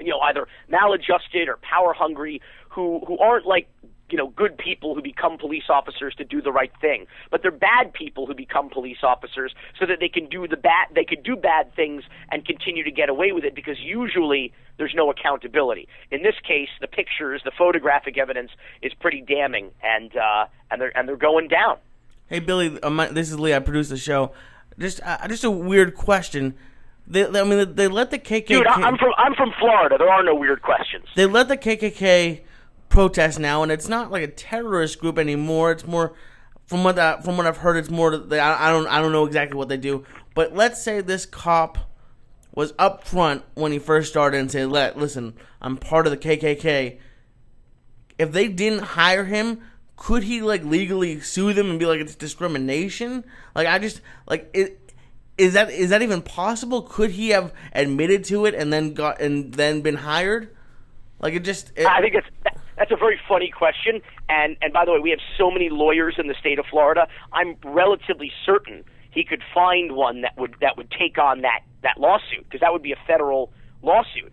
you know, either maladjusted or power hungry, who aren't like, you know, good people who become police officers to do the right thing, but they're bad people who become police officers so that they can do bad things and continue to get away with it, because usually there's no accountability. In this case, the pictures, the photographic evidence is pretty damning, and they're going down. Hey Billy, this is Lee. I produce the show. Just a weird question. They let the KKK. Dude, I'm from Florida. There are no weird questions. They let the KKK protest now, and it's not like a terrorist group anymore. It's more, from what I've heard, it's more. I don't know exactly what they do. But let's say this cop was up front when he first started and said, "Listen, I'm part of the KKK." If they didn't hire him, could he like legally sue them and be like it's discrimination? Is that even possible? Could he have admitted to it and then been hired? I think that's a very funny question. And by the way, we have so many lawyers in the state of Florida. I'm relatively certain he could find one that would take on that lawsuit, because that would be a federal lawsuit.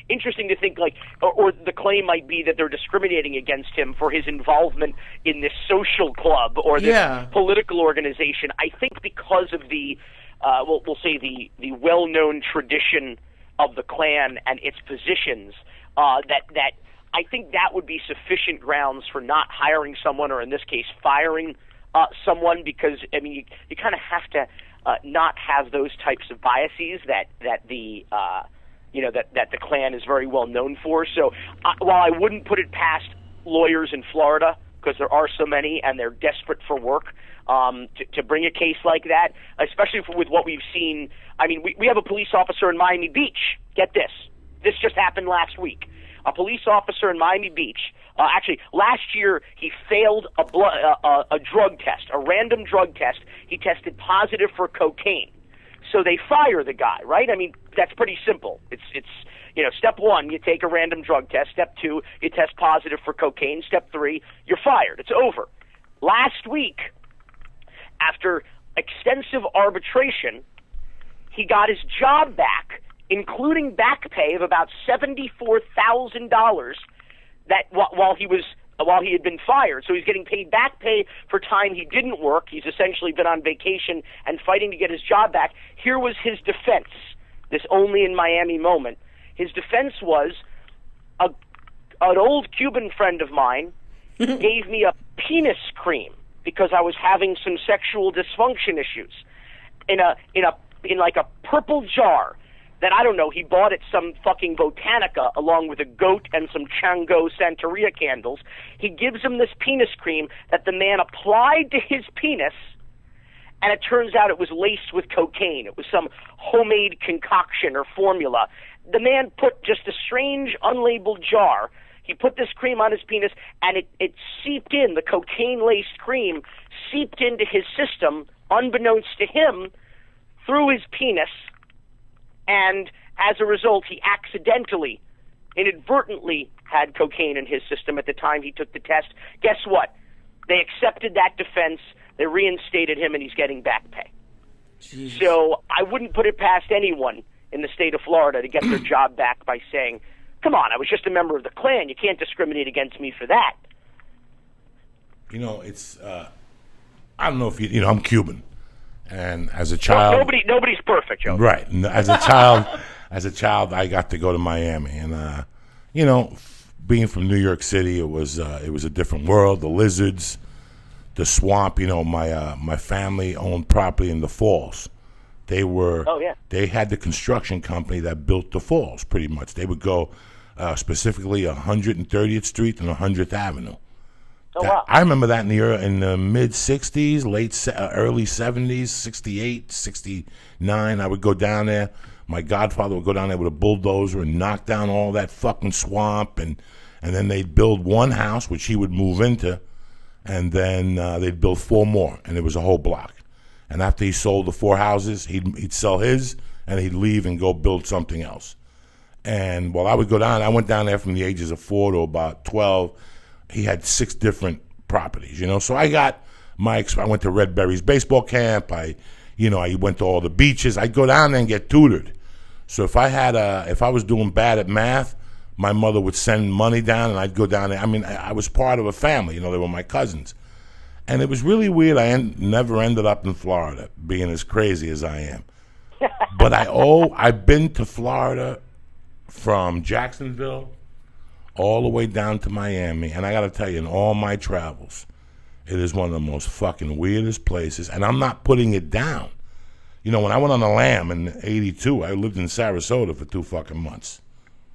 Interesting to think, or the claim might be that they're discriminating against him for his involvement in this social club or this political organization. I think because of the we'll say the well-known tradition of the Klan and its positions, that I think that would be sufficient grounds for not hiring someone, or in this case, firing someone, because I mean you kind of have to not have those types of biases that the Klan is very well known for. So while I wouldn't put it past lawyers in Florida, because there are so many and they're desperate for work, to bring a case like that, especially with what we've seen. I mean, we have a police officer in Miami Beach. Get this. This just happened last week. A police officer in Miami Beach, actually last year, he failed a drug test, a random drug test. He tested positive for cocaine. So they fire the guy, right? I mean, that's pretty simple. It's step one, you take a random drug test. Step two, you test positive for cocaine. Step three, you're fired. It's over. Last week, after extensive arbitration, he got his job back, including back pay of about $74,000 while he had been fired. So he's getting paid back pay for time he didn't work. He's essentially been on vacation and fighting to get his job back. Here was his defense, this only in Miami moment. His defense was, an old Cuban friend of mine gave me a penis cream because I was having some sexual dysfunction issues in like a purple jar that, I don't know, he bought at some fucking Botanica along with a goat and some Chango Santeria candles. He gives him this penis cream that the man applied to his penis, and it turns out it was laced with cocaine. It was some homemade concoction or formula. The man put just a strange unlabeled jar. He put this cream on his penis, and it seeped in, the cocaine-laced cream seeped into his system, unbeknownst to him, through his penis, and as a result, he accidentally, inadvertently had cocaine in his system at the time he took the test. Guess what? They accepted that defense, they reinstated him, and he's getting back pay. Jesus. So I wouldn't put it past anyone in the state of Florida to get their job back by saying, come on, I was just a member of the Klan. You can't discriminate against me for that. You know, it's, I don't know if I'm Cuban. And as a child, nobody's perfect, Joe. Right. As a child, I got to go to Miami, and being from New York City, it was a different world. The lizards, the swamp. My family owned property in the Falls. They had the construction company that built the Falls. Pretty much, they would go specifically 130th Street and 100th Avenue. Oh, wow. I remember that in the mid 60s, early 70s, 68, 69. I would go down there. My godfather would go down there with a bulldozer and knock down all that fucking swamp and And then they'd build one house, which he would move into, and then they'd build 4 more, and it was a whole block. And after he sold the 4 houses, he'd sell his, and he'd leave and go build something else. And while I would go down, I went down there from the ages of 4 to about 12. He had 6 different properties, So I got I went to Red Berry's baseball camp. I went to all the beaches. I'd go down there and get tutored. So if I was doing bad at math, my mother would send money down, and I'd go down there. I mean, I was part of a family. They were my cousins. And it was really weird. I never ended up in Florida, being as crazy as I am. But I've been to Florida from Jacksonville all the way down to Miami. And I got to tell you, in all my travels, it is one of the most fucking weirdest places. And I'm not putting it down. When I went on the Lam in '82, I lived in Sarasota for 2 fucking months.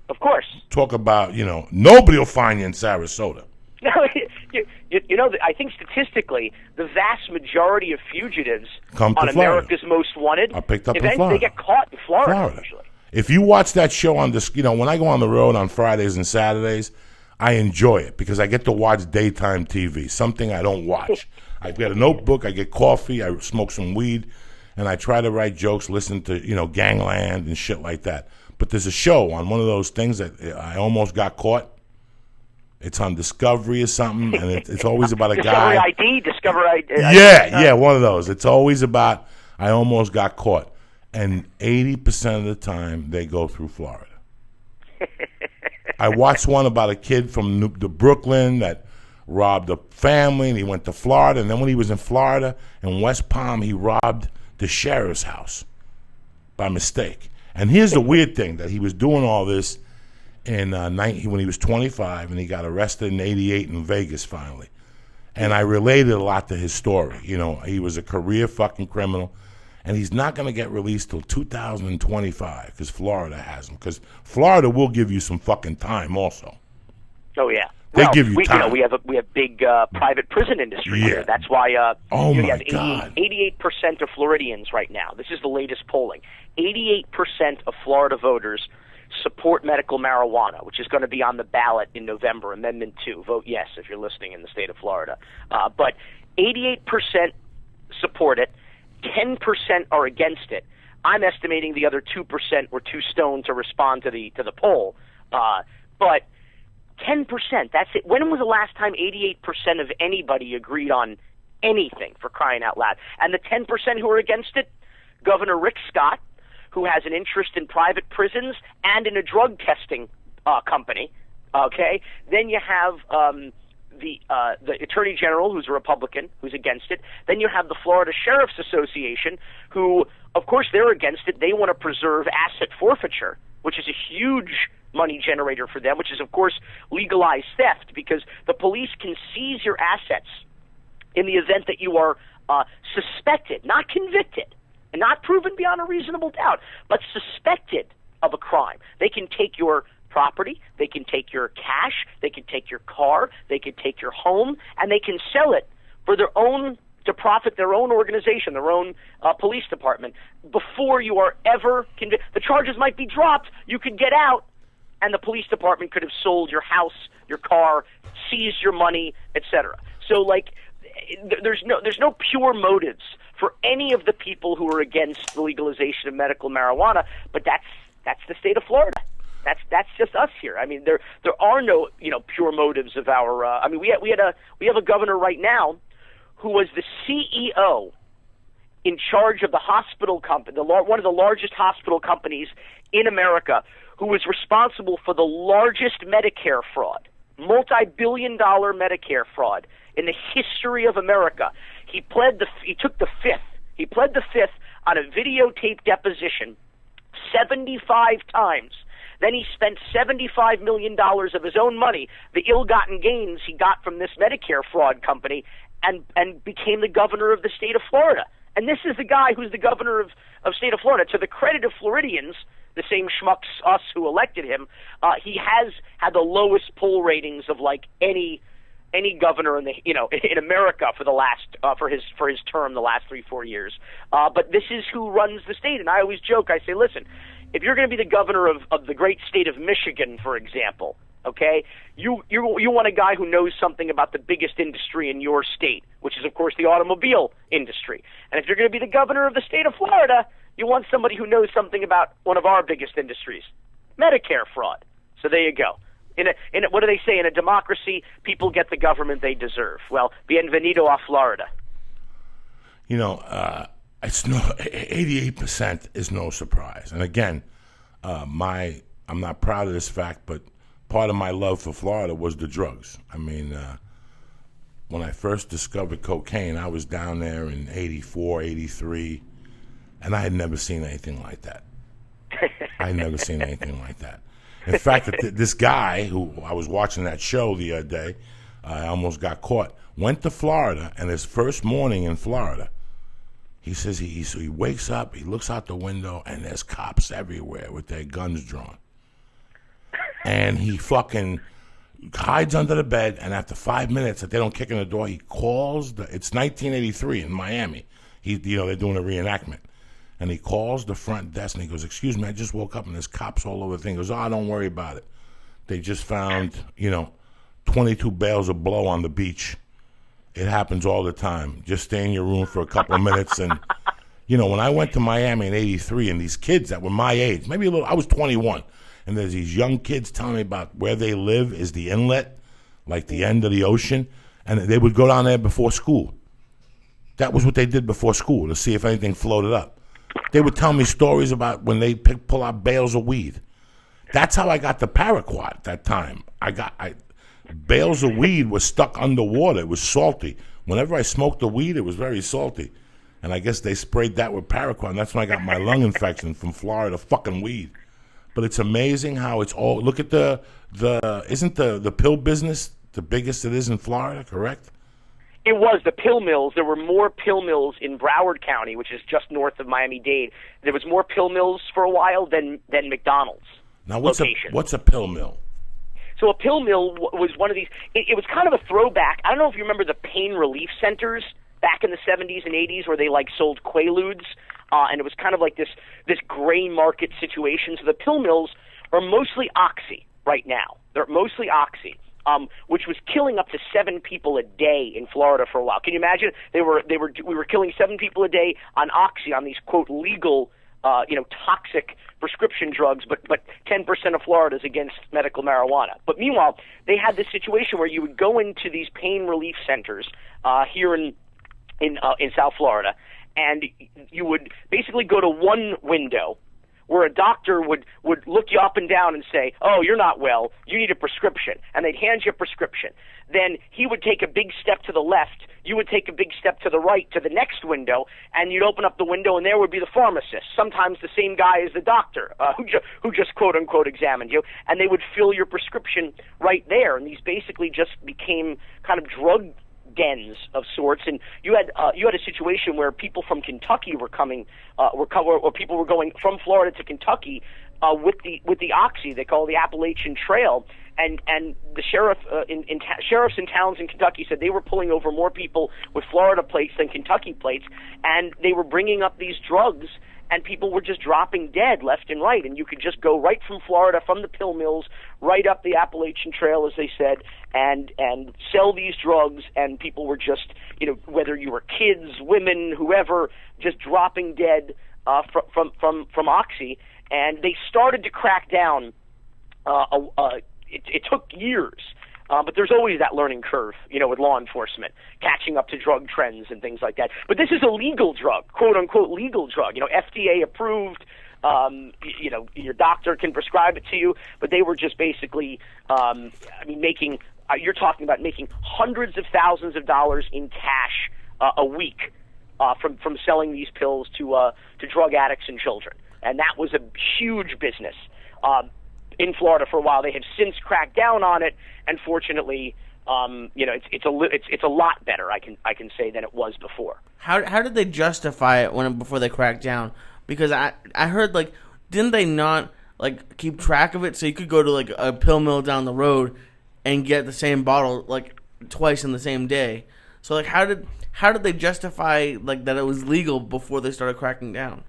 Of course. Talk about, nobody will find you in Sarasota. No, I think statistically, the vast majority of fugitives come to on Florida. America's Most Wanted are picked up in events, Florida. they get caught in Florida. Usually. If you watch that show on this, when I go on the road on Fridays and Saturdays, I enjoy it because I get to watch daytime TV, something I don't watch. I get a notebook, I get coffee, I smoke some weed, and I try to write jokes, listen to, Gangland and shit like that. But there's a show on one of those things that I almost got caught. It's on Discovery or something, and it's always about a guy. Discovery ID. Yeah, one of those. It's always about I almost got caught. And 80% of the time, they go through Florida. I watched one about a kid from the Brooklyn that robbed a family, and he went to Florida. And then when he was in Florida, in West Palm, he robbed the sheriff's house by mistake. And here's the weird thing, that he was doing all this in when he was 25, and he got arrested in '88 in Vegas finally. And I related a lot to his story. He was a career fucking criminal, and he's not going to get released till 2025 because Florida has him. Because Florida will give you some fucking time also. Oh yeah, they give you time. We have big private prison industry here. That's why. My God. 88% of Floridians right now. This is the latest polling. 88% of Florida voters support medical marijuana, which is going to be on the ballot in November, Amendment 2. Vote yes if you're listening in the state of Florida. But 88% support it, 10% are against it. I'm estimating the other 2% were too stoned to respond to the poll. But 10%, that's it. When was the last time 88% of anybody agreed on anything, for crying out loud? And the 10% who are against it, Governor Rick Scott, who has an interest in private prisons and in a drug testing company. Okay, then you have the Attorney General, who's a Republican, who's against it. Then you have the Florida Sheriff's Association, who, of course, they're against it. They want to preserve asset forfeiture, which is a huge money generator for them, which is, of course, legalized theft, because the police can seize your assets in the event that you are suspected, not convicted, and not proven beyond a reasonable doubt, but suspected of a crime. They can take your property, they can take your cash, they can take your car, they can take your home, and they can sell it for their own, to profit their own organization, their own police department, before you are ever convicted. The charges might be dropped, you could get out, and the police department could have sold your house, your car, seized your money, etc. So, there's no pure motives for any of the people who are against the legalization of medical marijuana, but that's the state of Florida. That's just us here. I mean, there are no pure motives of our. We have a governor right now who was the CEO in charge of the hospital company, one of the largest hospital companies in America, who was responsible for the largest Medicare fraud, multi-billion-dollar Medicare fraud in the history of America. He pled the fifth on a videotape deposition 75 times. Then he spent $75 million of his own money, the ill-gotten gains he got from this Medicare fraud company, and became the governor of the state of Florida. And this is the guy who's the governor of state of Florida. To the credit of Floridians, the same schmucks us who elected him, he has had the lowest poll ratings of any governor in in America for the last for his term the last 3-4 years. But this is who runs the state, and I always joke. I say, listen, if you're going to be the governor of the great state of Michigan, for example, Okay, you want a guy who knows something about the biggest industry in your state, which is of course the automobile industry. And if you're going to be the governor of the state of Florida, you want somebody who knows something about one of our biggest industries, Medicare fraud. So there you go. What do they say? In a democracy, people get the government they deserve. Well, bienvenido a Florida. You know, it's no 88% is no surprise. And again, I'm not proud of this fact, but part of my love for Florida was the drugs. I mean, when I first discovered cocaine, I was down there in 84, 83, and I had never seen anything like that. I had never seen anything like that. In fact, this guy who I was watching that show the other day, I almost got caught, went to Florida, and his first morning in Florida, he says he wakes up, he looks out the window, and there's cops everywhere with their guns drawn. And he fucking hides under the bed, and after 5 minutes, if they don't kick in the door, he calls it's 1983 in Miami. They're doing a reenactment. And he calls the front desk, and he goes, "Excuse me, I just woke up, and there's cops all over the thing." He goes, "Oh, don't worry about it. They just found, 22 bales of blow on the beach. It happens all the time. Just stay in your room for a couple of minutes." And, when I went to Miami in 83, and these kids that were my age, maybe a little, I was 21, and there's these young kids telling me about where they live is the inlet, like the end of the ocean, and they would go down there before school. That was what they did before school, to see if anything floated up. They would tell me stories about when they pull out bales of weed. That's how I got the paraquat at that time. Bales of weed was stuck underwater. It was salty. Whenever I smoked the weed, it was very salty. And I guess they sprayed that with paraquat, and that's when I got my lung infection from Florida fucking weed. But it's amazing how it's all. Look at isn't the pill business the biggest it is in Florida, correct? It was the pill mills. There were more pill mills in Broward County, which is just north of Miami-Dade. There was more pill mills for a while than McDonald's. Now, what's a pill mill? So a pill mill was one of these. It was kind of a throwback. I don't know if you remember the pain relief centers back in the 70s and 80s, where they sold Quaaludes, and it was kind of like this gray market situation. So the pill mills are mostly Oxy right now. They're mostly Oxy. Which was killing up to 7 people a day in Florida for a while. Can you imagine? We were killing 7 people a day on Oxy, on these quote legal, toxic prescription drugs, but 10% of Florida is against medical marijuana. But meanwhile, they had this situation where you would go into these pain relief centers here in South Florida, and you would basically go to one window where a doctor would look you up and down and say, "Oh, you're not well, you need a prescription," and they'd hand you a prescription. Then he would take a big step to the left, you would take a big step to the right to the next window, and you'd open up the window, and there would be the pharmacist, sometimes the same guy as the doctor who just quote-unquote examined you, and they would fill your prescription right there. And these basically just became kind of drug dens of sorts, and you had a situation where people from Kentucky were coming, or people were going from Florida to Kentucky with the Oxy. They call it the Appalachian Trail, and the sheriffs in towns in Kentucky said they were pulling over more people with Florida plates than Kentucky plates, and they were bringing up these drugs, and people were just dropping dead left and right. And you could just go right from Florida, from the pill mills, right up the Appalachian Trail, as they said, and sell these drugs. And people were just, whether you were kids, women, whoever, just dropping dead from Oxy. And they started to crack down. It took years. But there's always that learning curve, with law enforcement, catching up to drug trends and things like that. But this is a legal drug, quote-unquote legal drug, FDA approved. Your doctor can prescribe it to you, but they were just basically, making, you're talking about making hundreds of thousands of dollars in cash a week from selling these pills to drug addicts and children. And that was a huge business. In Florida for a while. They have since cracked down on it, and fortunately, it's a lot better. I can say than it was before. How did they justify it before they cracked down? Because I heard didn't they not keep track of it, so you could go to a pill mill down the road and get the same bottle twice in the same day. So how did they justify that it was legal before they started cracking down?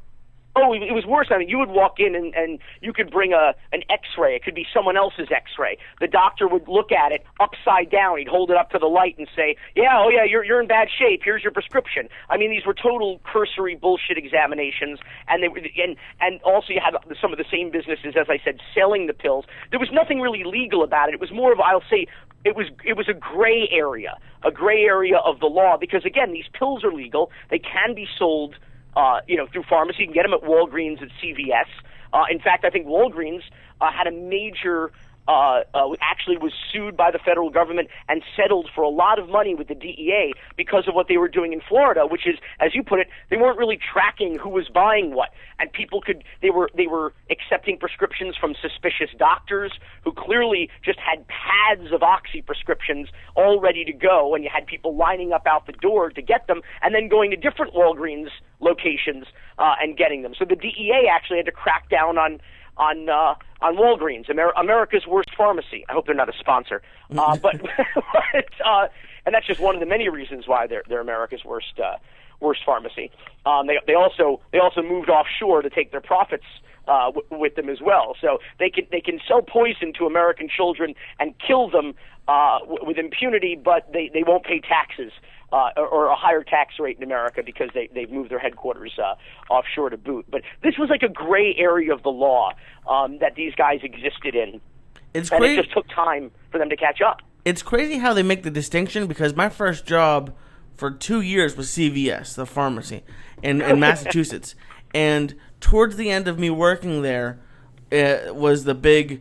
Oh, it was worse. I mean, you would walk in and you could bring an X-ray. It could be someone else's X-ray. The doctor would look at it upside down. He'd hold it up to the light and say, "Yeah, you're in bad shape. Here's your prescription." I mean, these were total cursory bullshit examinations, and also you had some of the same businesses, as I said, selling the pills. There was nothing really legal about it. It was more of, I'll say, it was a gray area of the law, because again, these pills are legal. They can be sold through pharmacy. You can get them at Walgreens, at CVS. In fact, I think Walgreens had a major, actually was sued by the federal government and settled for a lot of money with the DEA because of what they were doing in Florida, which is, as you put it, they weren't really tracking who was buying what. And they were accepting prescriptions from suspicious doctors who clearly just had pads of oxy prescriptions all ready to go, and you had people lining up out the door to get them, and then going to different Walgreens locations and getting them. So the DEA actually had to crack down on Walgreens, America's worst pharmacy. I hope they're not a sponsor, but and that's just one of the many reasons why they're America's worst pharmacy. They also moved offshore to take their profits with them as well. So they can sell poison to American children and kill them with impunity, but they won't pay taxes. Or a higher tax rate in America because they've moved their headquarters offshore to boot. But this was like a gray area of the law that these guys existed in. It just took time for them to catch up. It's crazy how they make the distinction, because my first job for 2 years was CVS, the pharmacy, in Massachusetts. And towards the end of me working there, it was the big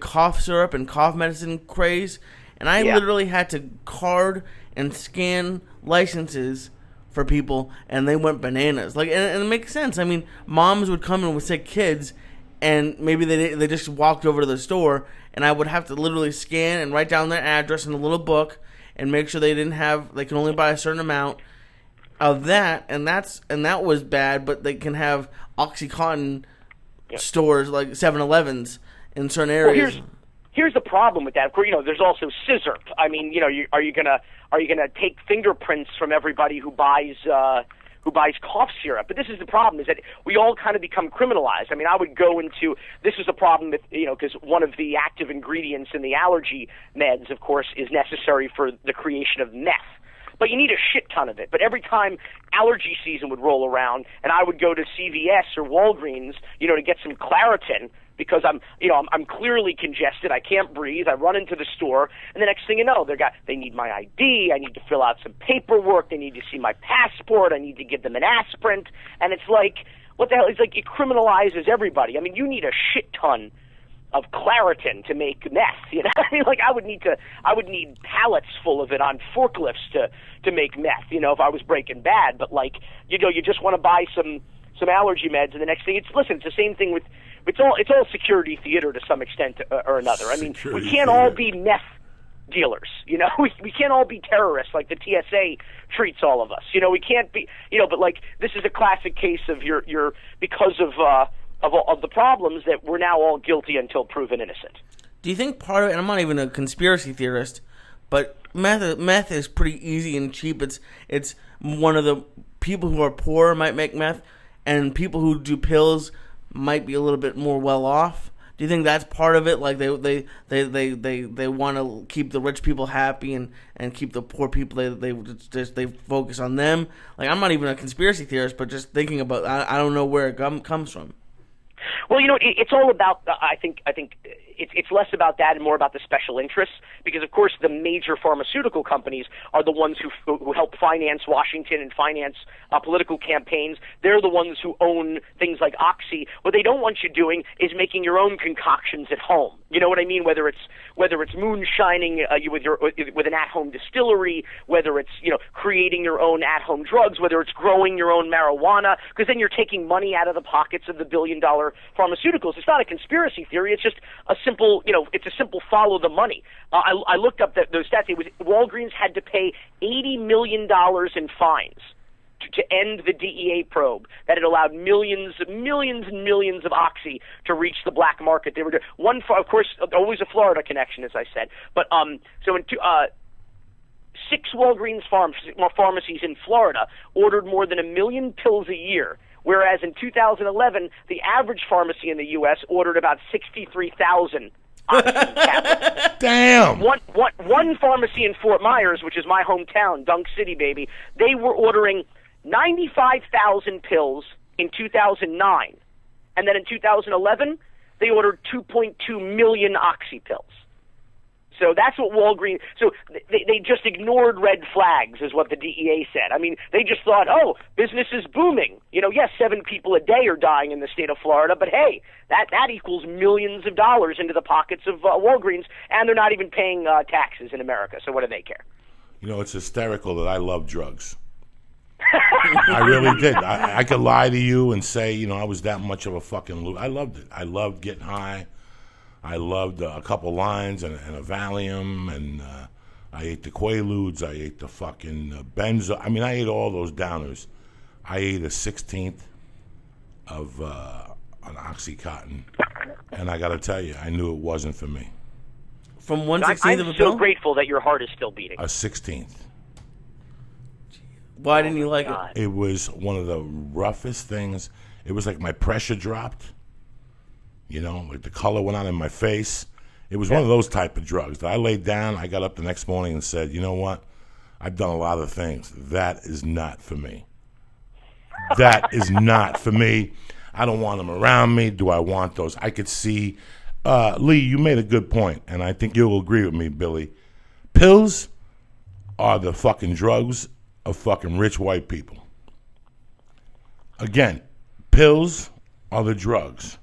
cough syrup and cough medicine craze. And I literally had to card and scan licenses for people, and they went bananas. And it makes sense. I mean, moms would come in with sick kids, and maybe they just walked over to the store, and I would have to literally scan and write down their address in a little book and make sure they can only buy a certain amount of that, and that was bad. But they can have OxyContin stores like 7-Elevens in certain areas. Well, here's the problem with that. Of course, there's also scissor. I mean, are you gonna take fingerprints from everybody who buys cough syrup? But this is the problem: is that we all kind of become criminalized. I mean, I would go into this is a problem with because one of the active ingredients in the allergy meds, of course, is necessary for the creation of meth. But you need a shit ton of it. But every time allergy season would roll around, and I would go to CVS or Walgreens, to get some Claritin, because I'm clearly congested. I can't breathe. I run into the store, and the next thing you know, they need my ID. I need to fill out some paperwork. They need to see my passport. I need to give them an aspirin, and it's like, what the hell? It's like it criminalizes everybody. I mean, you need a shit ton of Claritin to make meth. I would need pallets full of it on forklifts to make meth. If I was Breaking Bad, but you just want to buy some allergy meds, and the next thing it's the same thing with. It's all security theater to some extent or another. I mean, we can't all be meth dealers. We can't all be terrorists like the TSA treats all of us. We can't be. But this is a classic case of your because of the problems that we're now all guilty until proven innocent. Do you think part of it? And I'm not even a conspiracy theorist, but meth is pretty easy and cheap. It's one of the people who are poor might make meth, and people who do pills might be a little bit more well off. Do you think that's part of it? Like they want to keep the rich people happy and keep the poor people. They focus on them. Like, I'm not even a conspiracy theorist, but just thinking about I don't know where it comes from. Well, it's all about. I think it's less about that and more about the special interests, because of course the major pharmaceutical companies are the ones who help finance Washington and finance political campaigns. They're the ones who own things like Oxy. What they don't want you doing is making your own concoctions at home. You know what I mean? Whether it's moonshining with an at-home distillery, whether it's creating your own at-home drugs, whether it's growing your own marijuana, because then you're taking money out of the pockets of the billion-dollar pharmaceuticals. It's not a conspiracy theory. It's just a simple, it's a simple follow the money. I looked up those stats. Walgreens had to pay $80 million in fines to end the DEA probe that had allowed millions and millions of Oxy to reach the black market. They were doing one, of course, always a Florida connection, as I said. But so in 6 Walgreens pharmacies in Florida ordered more than 1 million pills a year, whereas in 2011, the average pharmacy in the U.S. ordered about 63,000 oxygen tablets. Damn. One pharmacy in Fort Myers, which is my hometown, Dunk City, baby, they were ordering 95,000 pills in 2009. And then in 2011, they ordered 2.2 million oxy pills. So that's what Walgreens. So they just ignored red flags, is what the DEA said. I mean, they just thought, oh, business is booming. Yes, 7 people a day are dying in the state of Florida, but hey, that equals millions of dollars into the pockets of Walgreens, and they're not even paying taxes in America. So what do they care? It's hysterical that I love drugs. I really did. I could lie to you and say, I was that much of a fucking loser. I loved it. I loved getting high. I loved a couple lines and a Valium, and I ate the Quaaludes. I ate the fucking Benzo. I mean, I ate all those downers. I ate a 16th of an Oxycontin, and I got to tell you, I knew it wasn't for me. From 1/16 of a I'm pill? so grateful that your heart is still beating. A 16th. Why didn't you like it? It was one of the roughest things. It was like my pressure dropped. Like the color went out in my face. It was one of those type of drugs that I laid down. I got up the next morning and said, you know what? I've done a lot of things. That is not for me. That is not for me. I don't want them around me. Do I want those? I could see. Lee, you made a good point, and I think you'll agree with me, Billy. Pills are the fucking drugs of fucking rich white people. Again, pills are the drugs.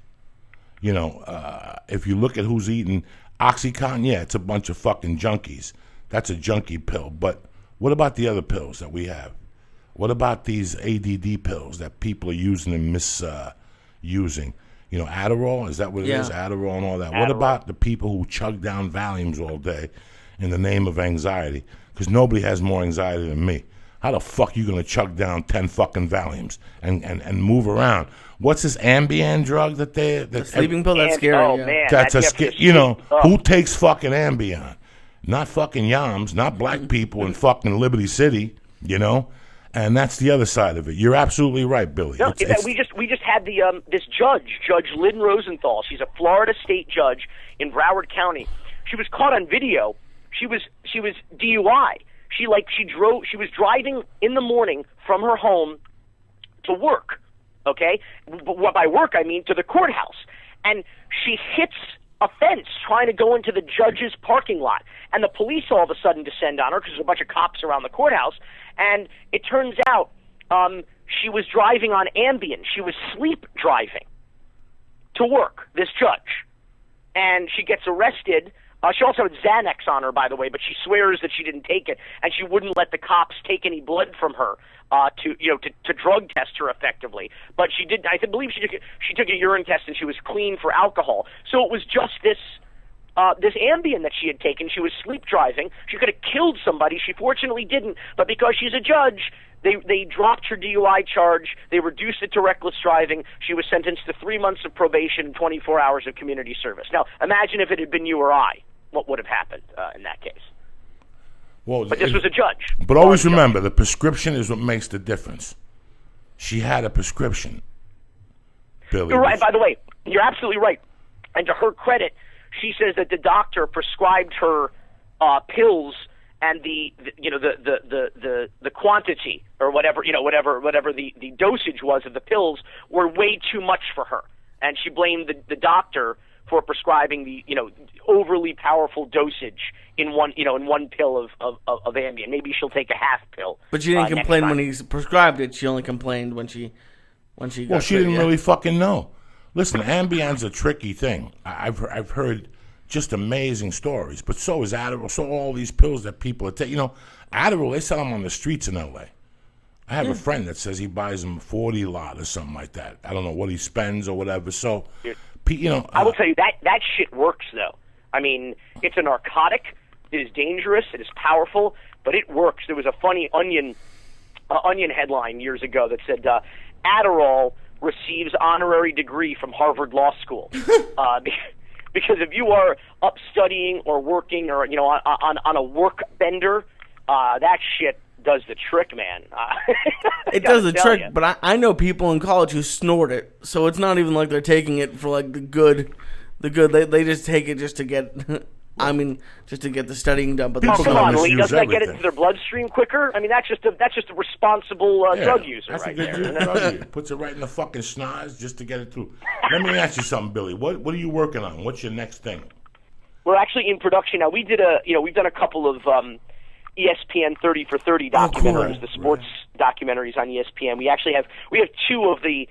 If you look at who's eating Oxycontin, yeah, it's a bunch of fucking junkies. That's a junkie pill. But what about the other pills that we have? What about these ADD pills that people are using and misusing? Adderall, is that what it is? Adderall and all that. Adderall. What about the people who chug down Valiums all day in the name of anxiety? Because nobody has more anxiety than me. How the fuck are you going to chug down 10 fucking Valiums and move around? What's this Ambien drug that they... The sleeping pill? That's scary. Oh, man. That's who takes fucking Ambien? Not fucking Yams, not black people in fucking Liberty City, And that's the other side of it. You're absolutely right, Billy. No, we just had this judge, Judge Lynn Rosenthal. She's a Florida state judge in Broward County. She was caught on video. She was DUI. She was driving in the morning from her home to work, okay? But by work, I mean to the courthouse. And she hits a fence trying to go into the judge's parking lot. And the police all of a sudden descend on her because there's a bunch of cops around the courthouse. And it turns out she was driving on Ambien. She was sleep driving to work, this judge. And she gets arrested. She also had Xanax on her, by the way, but she swears that she didn't take it, and she wouldn't let the cops take any blood from her to drug test her effectively. But she did. I believe she took a urine test, and she was clean for alcohol. So it was just this Ambien that she had taken. She was sleep driving. She could have killed somebody. She fortunately didn't. But because she's a judge, they dropped her DUI charge. They reduced it to reckless driving. She was sentenced to 3 months of probation and 24 hours of community service. Now, imagine if it had been you or I. What would have happened in that case? Well, but this was a judge. But always remember, the prescription is what makes the difference. She had a prescription. Billy. You're right. By the way, you're absolutely right. And to her credit, she says that the doctor prescribed her pills and the quantity or whatever the dosage was of the pills were way too much for her, and she blamed the doctor for prescribing the overly powerful dosage in one pill of Ambien. Maybe she'll take a half pill. But she didn't complain when he prescribed it. She only complained when she got Well, she didn't really fucking know. Listen, Ambien's a tricky thing. I've heard just amazing stories, but so is Adderall. So all these pills that people are taking. Adderall, they sell them on the streets in L.A. I have a friend that says he buys them 40 lot or something like that. I don't know what he spends or whatever. So, I will tell you that shit works though. I mean, it's a narcotic. It is dangerous. It is powerful, but it works. There was a funny Onion headline years ago that said Adderall receives honorary degree from Harvard Law School. Because if you are up studying or working or on a work bender, that shit does the trick, man. It does the trick, but I know people in college who snort it, so it's not even like they're taking it for like the good. They just take it just to get. Just to get the studying done. But come on, Lee, doesn't that get into their bloodstream quicker? I mean, that's just a responsible drug user right there. Drug user. Puts it right in the fucking schnoz just to get it through. Let me ask you something, Billy. What are you working on? What's your next thing? We're actually in production now. We've done a couple of ESPN 30 for 30 documentaries, the sports documentaries on ESPN. We have two of the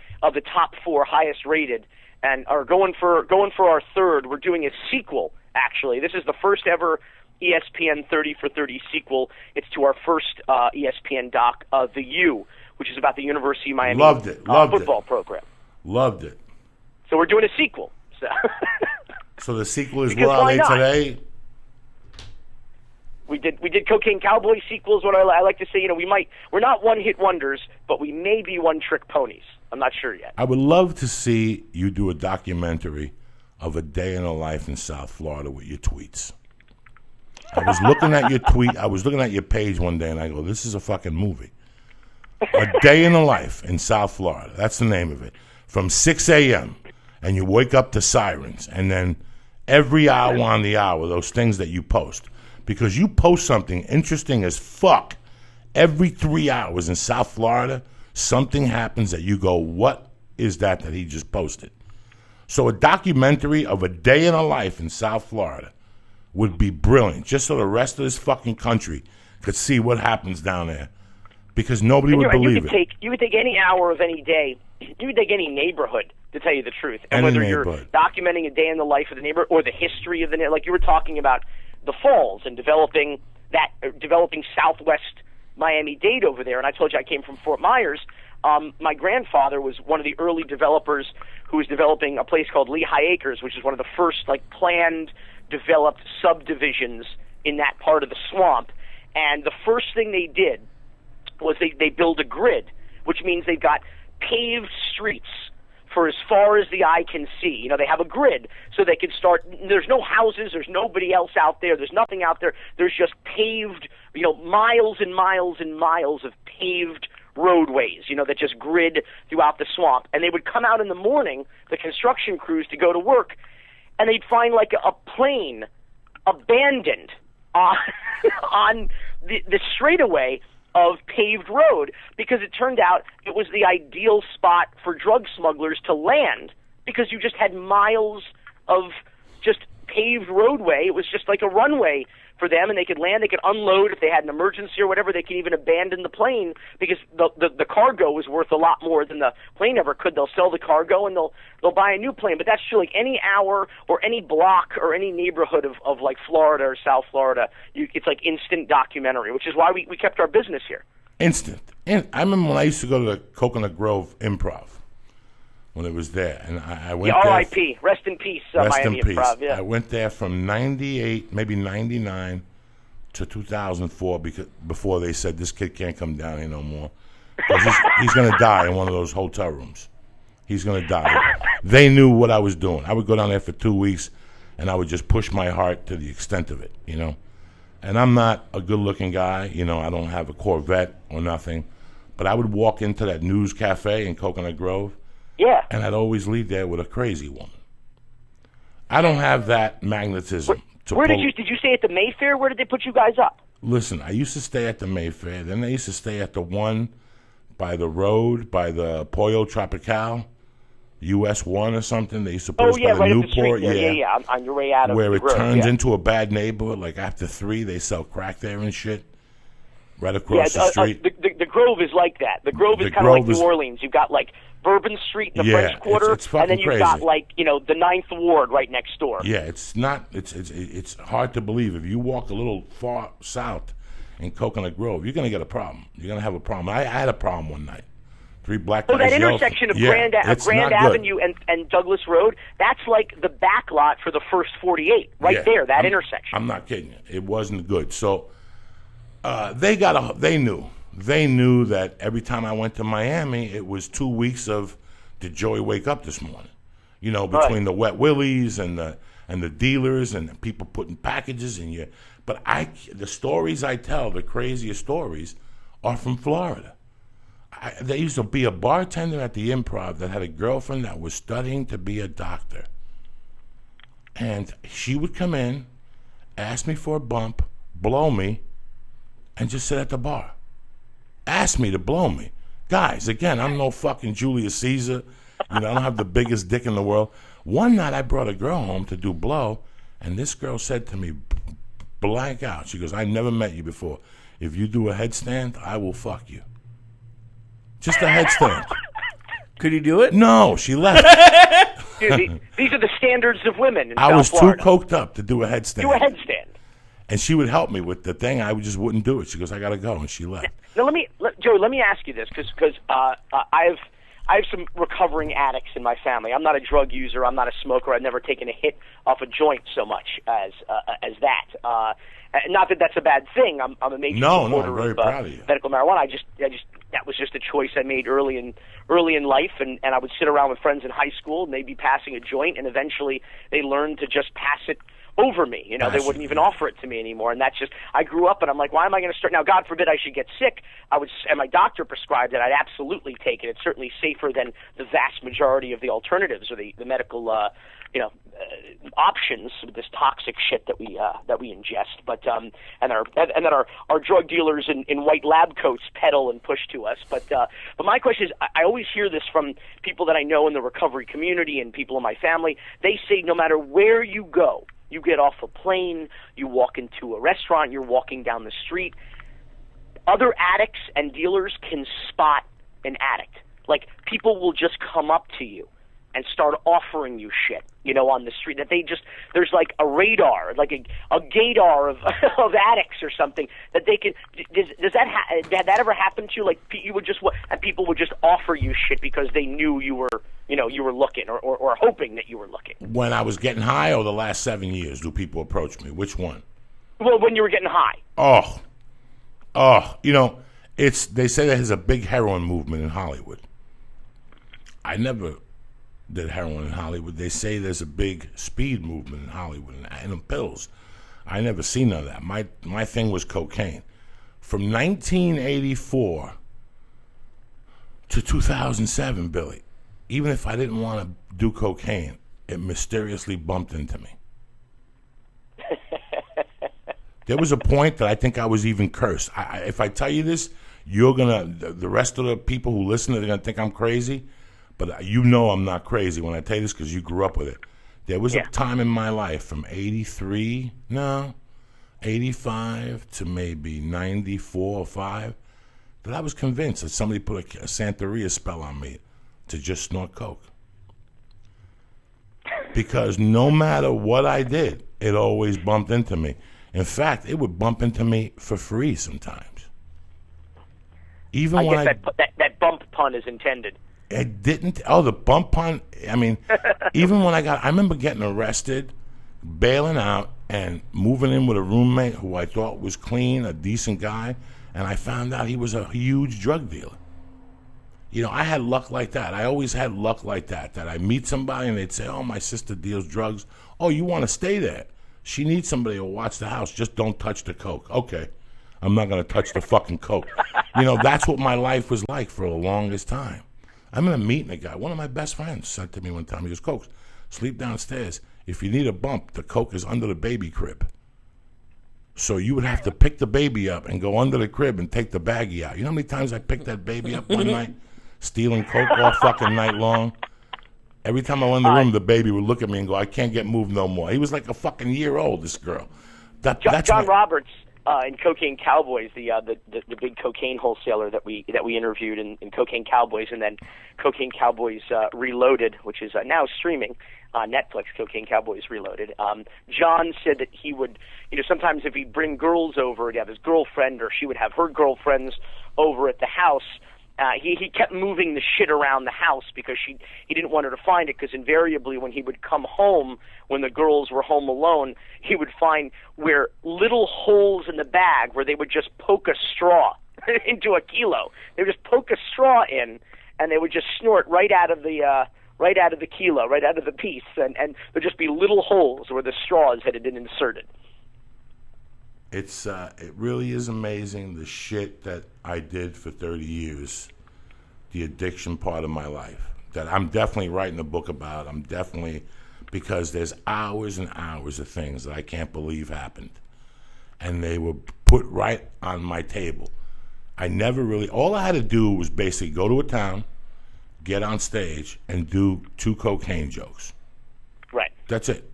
top four highest rated, and are going for our third. We're doing a sequel. Actually, this is the first ever ESPN 30 for 30 sequel. It's to our first ESPN doc, The U, which is about the University of Miami football program. Loved it. So we're doing a sequel. So the sequel is where are they today? We did Cocaine Cowboy sequels. What I like to say, we're not one-hit wonders, but we may be one-trick ponies. I'm not sure yet. I would love to see you do a documentary of a day in a life in South Florida with your tweets. I was looking at your tweet. I was looking at your page one day, and I go, this is a fucking movie. A day in a life in South Florida. That's the name of it. From 6 a.m., and you wake up to sirens, and then every hour on the hour, those things that you post. Because you post something interesting as fuck every 3 hours in South Florida, something happens that you go, what is that he just posted? So a documentary of a day in a life in South Florida would be brilliant, just so the rest of this fucking country could see what happens down there, because nobody would believe it. You could take any hour of any day. You could take any neighborhood, to tell you the truth. And whether you're documenting a day in the life of the neighborhood or the history of the neighborhood, like you were talking about the Falls and developing Southwest Miami-Dade over there. And I told you I came from Fort Myers. My grandfather was one of the early developers who was developing a place called Lehigh Acres, which is one of the first planned, developed subdivisions in that part of the swamp. And the first thing they did was they built a grid, which means they've got paved streets for as far as the eye can see. They have a grid so they can start. There's no houses. There's nobody else out there. There's nothing out there. There's just paved, miles and miles and miles of paved roadways, that just grid throughout the swamp. And they would come out in the morning, the construction crews, to go to work, and they'd find a plane abandoned on the straightaway of paved road, because it turned out it was the ideal spot for drug smugglers to land, because you just had miles of just paved roadway. It was just like a runway for them, and they could land, they could unload if they had an emergency or whatever. They could even abandon the plane, because the cargo was worth a lot more than the plane ever could. They'll sell the cargo and they'll buy a new plane. But that's true. Any hour or any block or any neighborhood of Florida or South Florida, it's instant documentary, which is why we kept our business here. Instant. And I remember when I used to go to the Coconut Grove Improv when it was there, and I went there. R.I.P. Rest in peace, Miami Improv. Yeah. I went there from 98, maybe 99 to 2004, before they said this kid can't come down here no more. He's going to die in one of those hotel rooms. He's going to die. They knew what I was doing. I would go down there for 2 weeks, and I would just push my heart to the extent of it, And I'm not a good-looking guy. I don't have a Corvette or nothing. But I would walk into that news cafe in Coconut Grove, yeah, and I'd always leave there with a crazy woman. I don't have that magnetism. Where did you stay at the Mayfair? Where did they put you guys up? Listen, I used to stay at the Mayfair. Then I used to stay at the one by the road, by the Pollo Tropical, US 1 or something. They used to put us by the right Newport. Yeah. On your way out of where the it road, turns into a bad neighborhood. After 3, they sell crack there and shit. Right across the street. The Grove is like that. The Grove is kind of like New Orleans. You've got Bourbon Street in the French Quarter, it's and then you've crazy. got the 9th Ward right next door. Yeah, it's not. It's hard to believe. If you walk a little far south in Coconut Grove, you're gonna get a problem. You're gonna have a problem. I had a problem one night. 3 black guys. So that intersection of Grand Avenue and Douglas Road, that's like the back lot for the first 48, right there. That intersection. I'm not kidding you. It wasn't good. So they knew that every time I went to Miami, it was 2 weeks of did Joey wake up this morning? Between the Wet Willies and the dealers and the people putting packages in you. But the stories I tell, the craziest stories, are from Florida. There used to be a bartender at the Improv that had a girlfriend that was studying to be a doctor. And she would come in, ask me for a bump, blow me, and just sit at the bar. Ask me to blow me. Guys, again, I'm no fucking Julius Caesar. I don't have the biggest dick in the world. One night I brought a girl home to do blow, and this girl said to me, blank out. She goes, I never met you before. If you do a headstand, I will fuck you. Just a headstand. Could you do it? No, she left. Dude, these are the standards of women in I South was Florida. too coked up to do a headstand. Do a headstand. And she would help me with the thing. I just wouldn't do it. She goes, I got to go. And she left. Now, Joey, let me ask you this, because I have some recovering addicts in my family. I'm not a drug user. I'm not a smoker. I've never taken a hit off a joint so much as that. Not that that's a bad thing. I'm a major supporter I'm very of proud of you. medical marijuana. I just that was just a choice I made early in life, and I would sit around with friends in high school, and they'd be passing a joint, and eventually they learned to just pass it over me. They wouldn't even offer it to me anymore. And that's just, I grew up and I'm like, why am I going to start? Now, God forbid I should get sick. And my doctor prescribed it. I'd absolutely take it. It's certainly safer than the vast majority of the alternatives or the medical, options with this toxic shit that we ingest. But, and that our drug dealers in white lab coats peddle and push to us. But my question is, I always hear this from people that I know in the recovery community and people in my family. They say no matter where you go, you get off a plane, you walk into a restaurant, you're walking down the street, other addicts and dealers can spot an addict. Like, people will just come up to you and start offering you shit, on the street. That there's like a radar, like a gaydar of addicts or something that they can. Does that ever happen to you? Like, you would just, and people would just offer you shit because they knew you were, you were looking or hoping that you were looking. When I was getting high, or the last 7 years, do people approach me? Which one? Well, when you were getting high. They say there's a big heroin movement in Hollywood. I never did heroin in Hollywood. They say there's a big speed movement in Hollywood and pills. I never seen none of that. My thing was cocaine. From 1984 to 2007, Billy, even if I didn't want to do cocaine, it mysteriously bumped into me. There was a point that I think I was even cursed. If I tell you this, the rest of the people who listen, they're going to think I'm crazy. But I'm not crazy when I tell you this because you grew up with it. There was a time in my life from 85 to maybe 94 or 5 that I was convinced that somebody put a Santeria spell on me to just snort coke. Because no matter what I did, it always bumped into me. In fact, it would bump into me for free sometimes. Even I when guess that bump pun is intended. It didn't. Oh, the bump pun. I mean, even when I remember getting arrested, bailing out, and moving in with a roommate who I thought was clean, a decent guy, and I found out he was a huge drug dealer. I had luck like that. I always had luck like that I meet somebody and they'd say, oh, my sister deals drugs. Oh, you want to stay there? She needs somebody to watch the house. Just don't touch the coke. Okay. I'm not going to touch the fucking coke. That's what my life was like for the longest time. I remember meeting a guy. One of my best friends said to me one time, he goes, Coke, sleep downstairs. If you need a bump, the coke is under the baby crib. So you would have to pick the baby up and go under the crib and take the baggie out. You know how many times I picked that baby up one night, stealing coke all fucking night long? Every time I went in the room, the baby would look at me and go, I can't get moved no more. He was like a fucking year old, this girl. That's John Roberts in Cocaine Cowboys, the big cocaine wholesaler that we interviewed in Cocaine Cowboys, and then Cocaine Cowboys Reloaded, which is now streaming on Netflix. Cocaine Cowboys Reloaded. John said that he would, sometimes if he'd bring girls over, he'd have his girlfriend or she would have her girlfriends over at the house. He kept moving the shit around the house because he didn't want her to find it, because invariably when he would come home, when the girls were home alone, he would find where little holes in the bag where they would just poke a straw into a kilo. They would just poke a straw in, and they would just snort right out of the kilo, right out of the piece, and there'd just be little holes where the straws had been inserted. it really is amazing the shit that I did for 30 years, the addiction part of my life, that I'm definitely writing a book about. I'm definitely, because there's hours and hours of things that I can't believe happened. And they were put right on my table. I never really, all I had to do was basically go to a town, get on stage, and do 2 cocaine jokes. Right. That's it.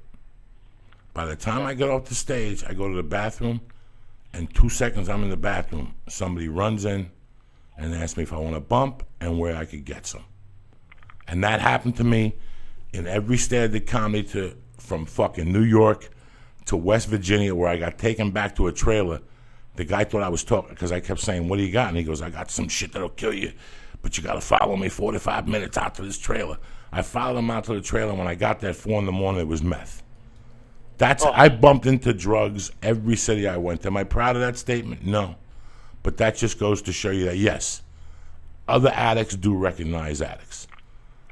By the time I get off the stage, I go to the bathroom, and 2 seconds I'm in the bathroom. Somebody runs in and asks me if I want a bump and where I could get some. And that happened to me in every state I did comedy from fucking New York to West Virginia, where I got taken back to a trailer. The guy thought I was talking because I kept saying, "What do you got?" And he goes, "I got some shit that'll kill you, but you got to follow me 45 minutes out to this trailer." I followed him out to the trailer, and when I got there at 4 in the morning, it was meth. I bumped into drugs every city I went to. Am I proud of that statement? No. But that just goes to show you that, yes, other addicts do recognize addicts.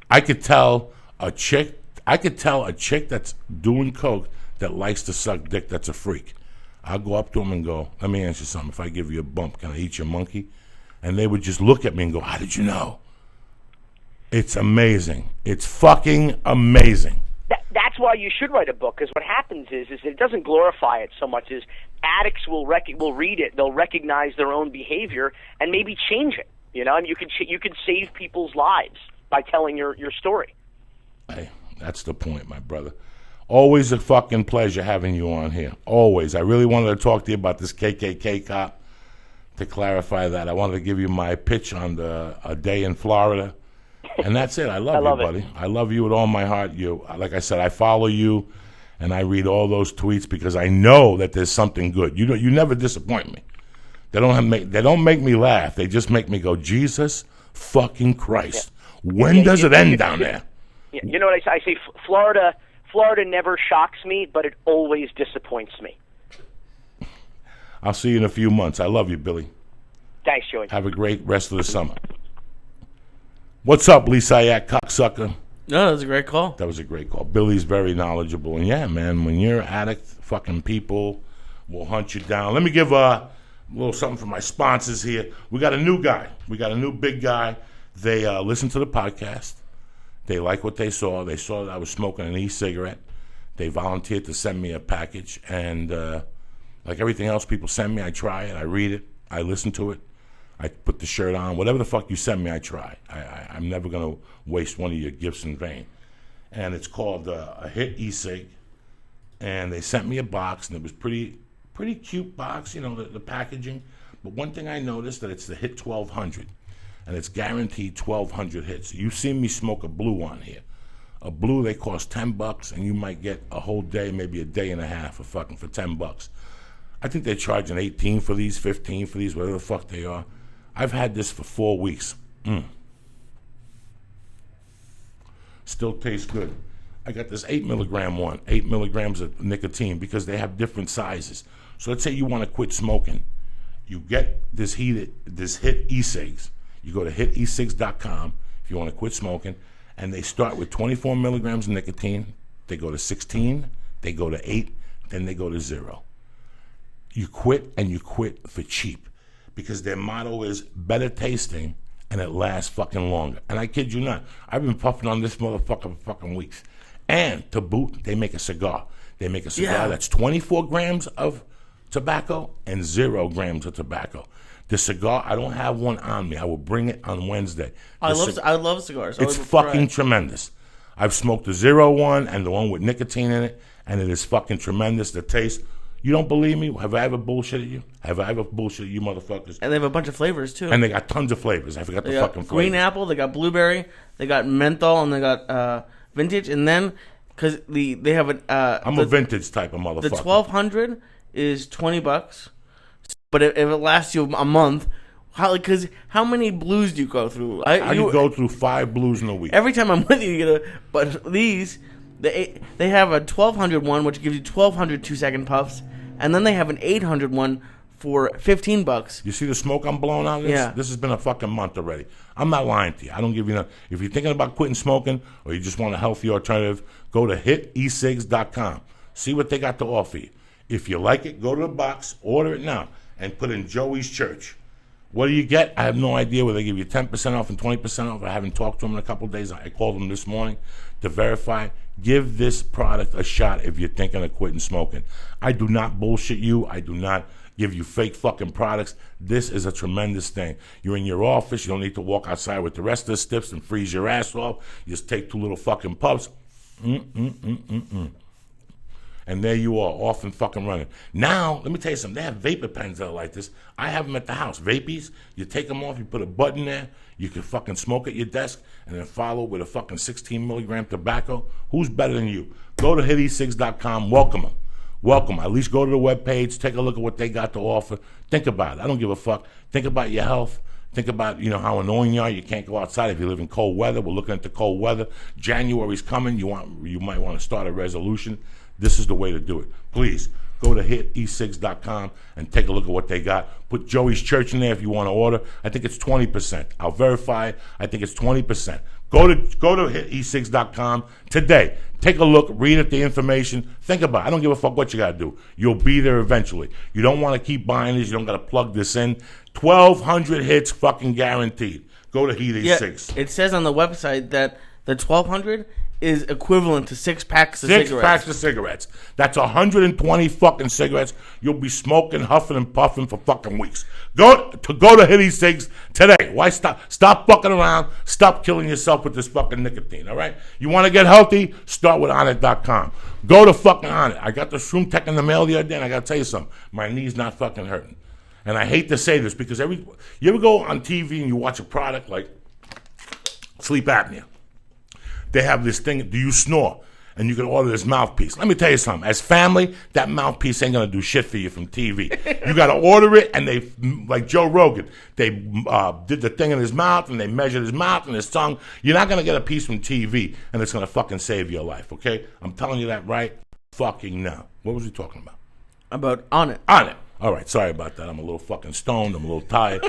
I could tell a chick that's doing coke that likes to suck dick that's a freak. I'll go up to them and go, "Let me ask you something. If I give you a bump, can I eat your monkey?" And they would just look at me and go, "How did you know?" It's amazing. It's fucking amazing. That's why you should write a book, because what happens is it doesn't glorify it so much as addicts will read it, they'll recognize their own behavior and maybe change it. You know, and you could save people's lives by telling your story. Hey, that's the point, my brother. Always a fucking pleasure having you on here. Always. I really wanted to talk to you about this KKK cop. To clarify that, I wanted to give you my pitch on a day in Florida. And that's it. I love you, buddy. I love you with all my heart. Like I said, I follow you, and I read all those tweets because I know that there's something good. You never disappoint me. They don't make me laugh. They just make me go, Jesus fucking Christ. Yeah. When does it end down there? You know what I say? Florida never shocks me, but it always disappoints me. I'll see you in a few months. I love you, Billy. Thanks, Joey. Have a great rest of the summer. What's up, Lee Syatt, cocksucker? No, that was a great call. That was a great call. Billy's very knowledgeable. And yeah, man, when you're an addict, fucking people will hunt you down. Let me give a little something for my sponsors here. We got a new guy. We got a new big guy. They listened to the podcast. They like what they saw. They saw that I was smoking an e-cigarette. They volunteered to send me a package. And like everything else people send me, I try it. I read it. I listen to it. I put the shirt on. Whatever the fuck you send me, I try. I'm never going to waste one of your gifts in vain. And it's called a Hit e-cig. And they sent me a box, and it was pretty cute box, you know, the packaging. But one thing I noticed, that it's the Hit 1200. And it's guaranteed 1,200 hits. You've seen me smoke a blue on here. A blue, they cost $10, and you might get a whole day, maybe a day and a half for $10. I think they're charging 18 for these, 15 for these, whatever the fuck they are. I've had this for 4 weeks. Still tastes good. I got this 8 milligram one, 8 milligrams of nicotine, because they have different sizes. So let's say you want to quit smoking. You get this Hit e-cigs. You go to hitecigs.com if you want to quit smoking, and they start with 24 milligrams of nicotine. They go to 16, they go to 8, then they go to 0. You quit, and you quit for cheap, because their motto is better tasting and it lasts fucking longer. And I kid you not, I've been puffing on this motherfucker for fucking weeks. And to boot, they make a cigar. They make a cigar that's 24 grams of tobacco and 0 grams of tobacco. The cigar, I don't have one on me. I will bring it on Wednesday. I love cigars. It's fucking tremendous. I've smoked the 0 one and the one with nicotine in it, and it is fucking tremendous. The taste. You don't believe me? Have I ever bullshitted you? Have I ever bullshitted you motherfuckers? And they have a bunch of flavors, too. And they got tons of flavors. I forgot the fucking flavors. Green apple, they got blueberry, they got menthol, and they got vintage. And then, because they have an... I'm a vintage type of motherfucker. The 1200 is $20. But if it lasts you a month, how many blues do you go through? I go through 5 blues in a week. Every time I'm with you, you get a... But these... They have a 1200 one, which gives you 1,200 2-second puffs, and then they have an 800 one for $15. You see the smoke I'm blowing out of this? Yeah. This has been a fucking month already. I'm not lying to you. I don't give you enough. If you're thinking about quitting smoking, or you just want a healthy alternative, go to hitecigs.com. See what they got to offer you. If you like it, go to the box, order it now, and put in Joey's Church. What do you get? I have no idea whether they give you 10% off and 20% off. I haven't talked to them in a couple of days. I called them this morning to verify. Give this product a shot if you're thinking of quitting smoking. I do not bullshit you. I do not give you fake fucking products. This is a tremendous thing. You're in your office. You don't need to walk outside with the rest of the stiffs and freeze your ass off. You just take 2 little fucking puffs. And there you are, off and fucking running. Now, let me tell you something. They have vapor pens that are like this. I have them at the house. Vapies, you take them off, you put a button there, you can fucking smoke at your desk, and then follow with a fucking 16 milligram tobacco. Who's better than you? Go to HitE6.com, welcome them. Welcome. At least go to the webpage, take a look at what they got to offer. Think about it. I don't give a fuck. Think about your health. Think about, how annoying you are. You can't go outside if you live in cold weather. We're looking at the cold weather. January's coming. You might want to start a resolution. This is the way to do it. Please go to HitE6.com and take a look at what they got. Put Joey's Church in there if you want to order. I think it's 20%. I'll verify it. I think it's 20%. Go to HitE6.com today. Take a look. Read it, the information. Think about it. I don't give a fuck what you got to do. You'll be there eventually. You don't want to keep buying this. You don't got to plug this in. 1,200 hits fucking guaranteed. Go to HitE6. Yeah, it says on the website that the 1,200 is equivalent to 6 packs of cigarettes. 6 packs of cigarettes. That's 120 fucking cigarettes. You'll be smoking, huffing, and puffing for fucking weeks. Go to HitE6 today. Why stop? Stop fucking around. Stop killing yourself with this fucking nicotine, all right? You want to get healthy? Start with Onnit.com. Go to fucking Onnit. I got the Shroom Tech in the mail the other day, and I got to tell you something. My knee's not fucking hurting. And I hate to say this because you ever go on TV and you watch a product like sleep apnea? They have this thing, do you snore? And you can order this mouthpiece. Let me tell you something. As family, that mouthpiece ain't going to do shit for you from TV. You got to order it, and they, like Joe Rogan, they did the thing in his mouth, and they measured his mouth and his tongue. You're not going to get a piece from TV, and it's going to fucking save your life, okay? I'm telling you that right fucking now. What was he talking about? About Onnit. Onnit. All right, sorry about that. I'm a little fucking stoned. I'm a little tired.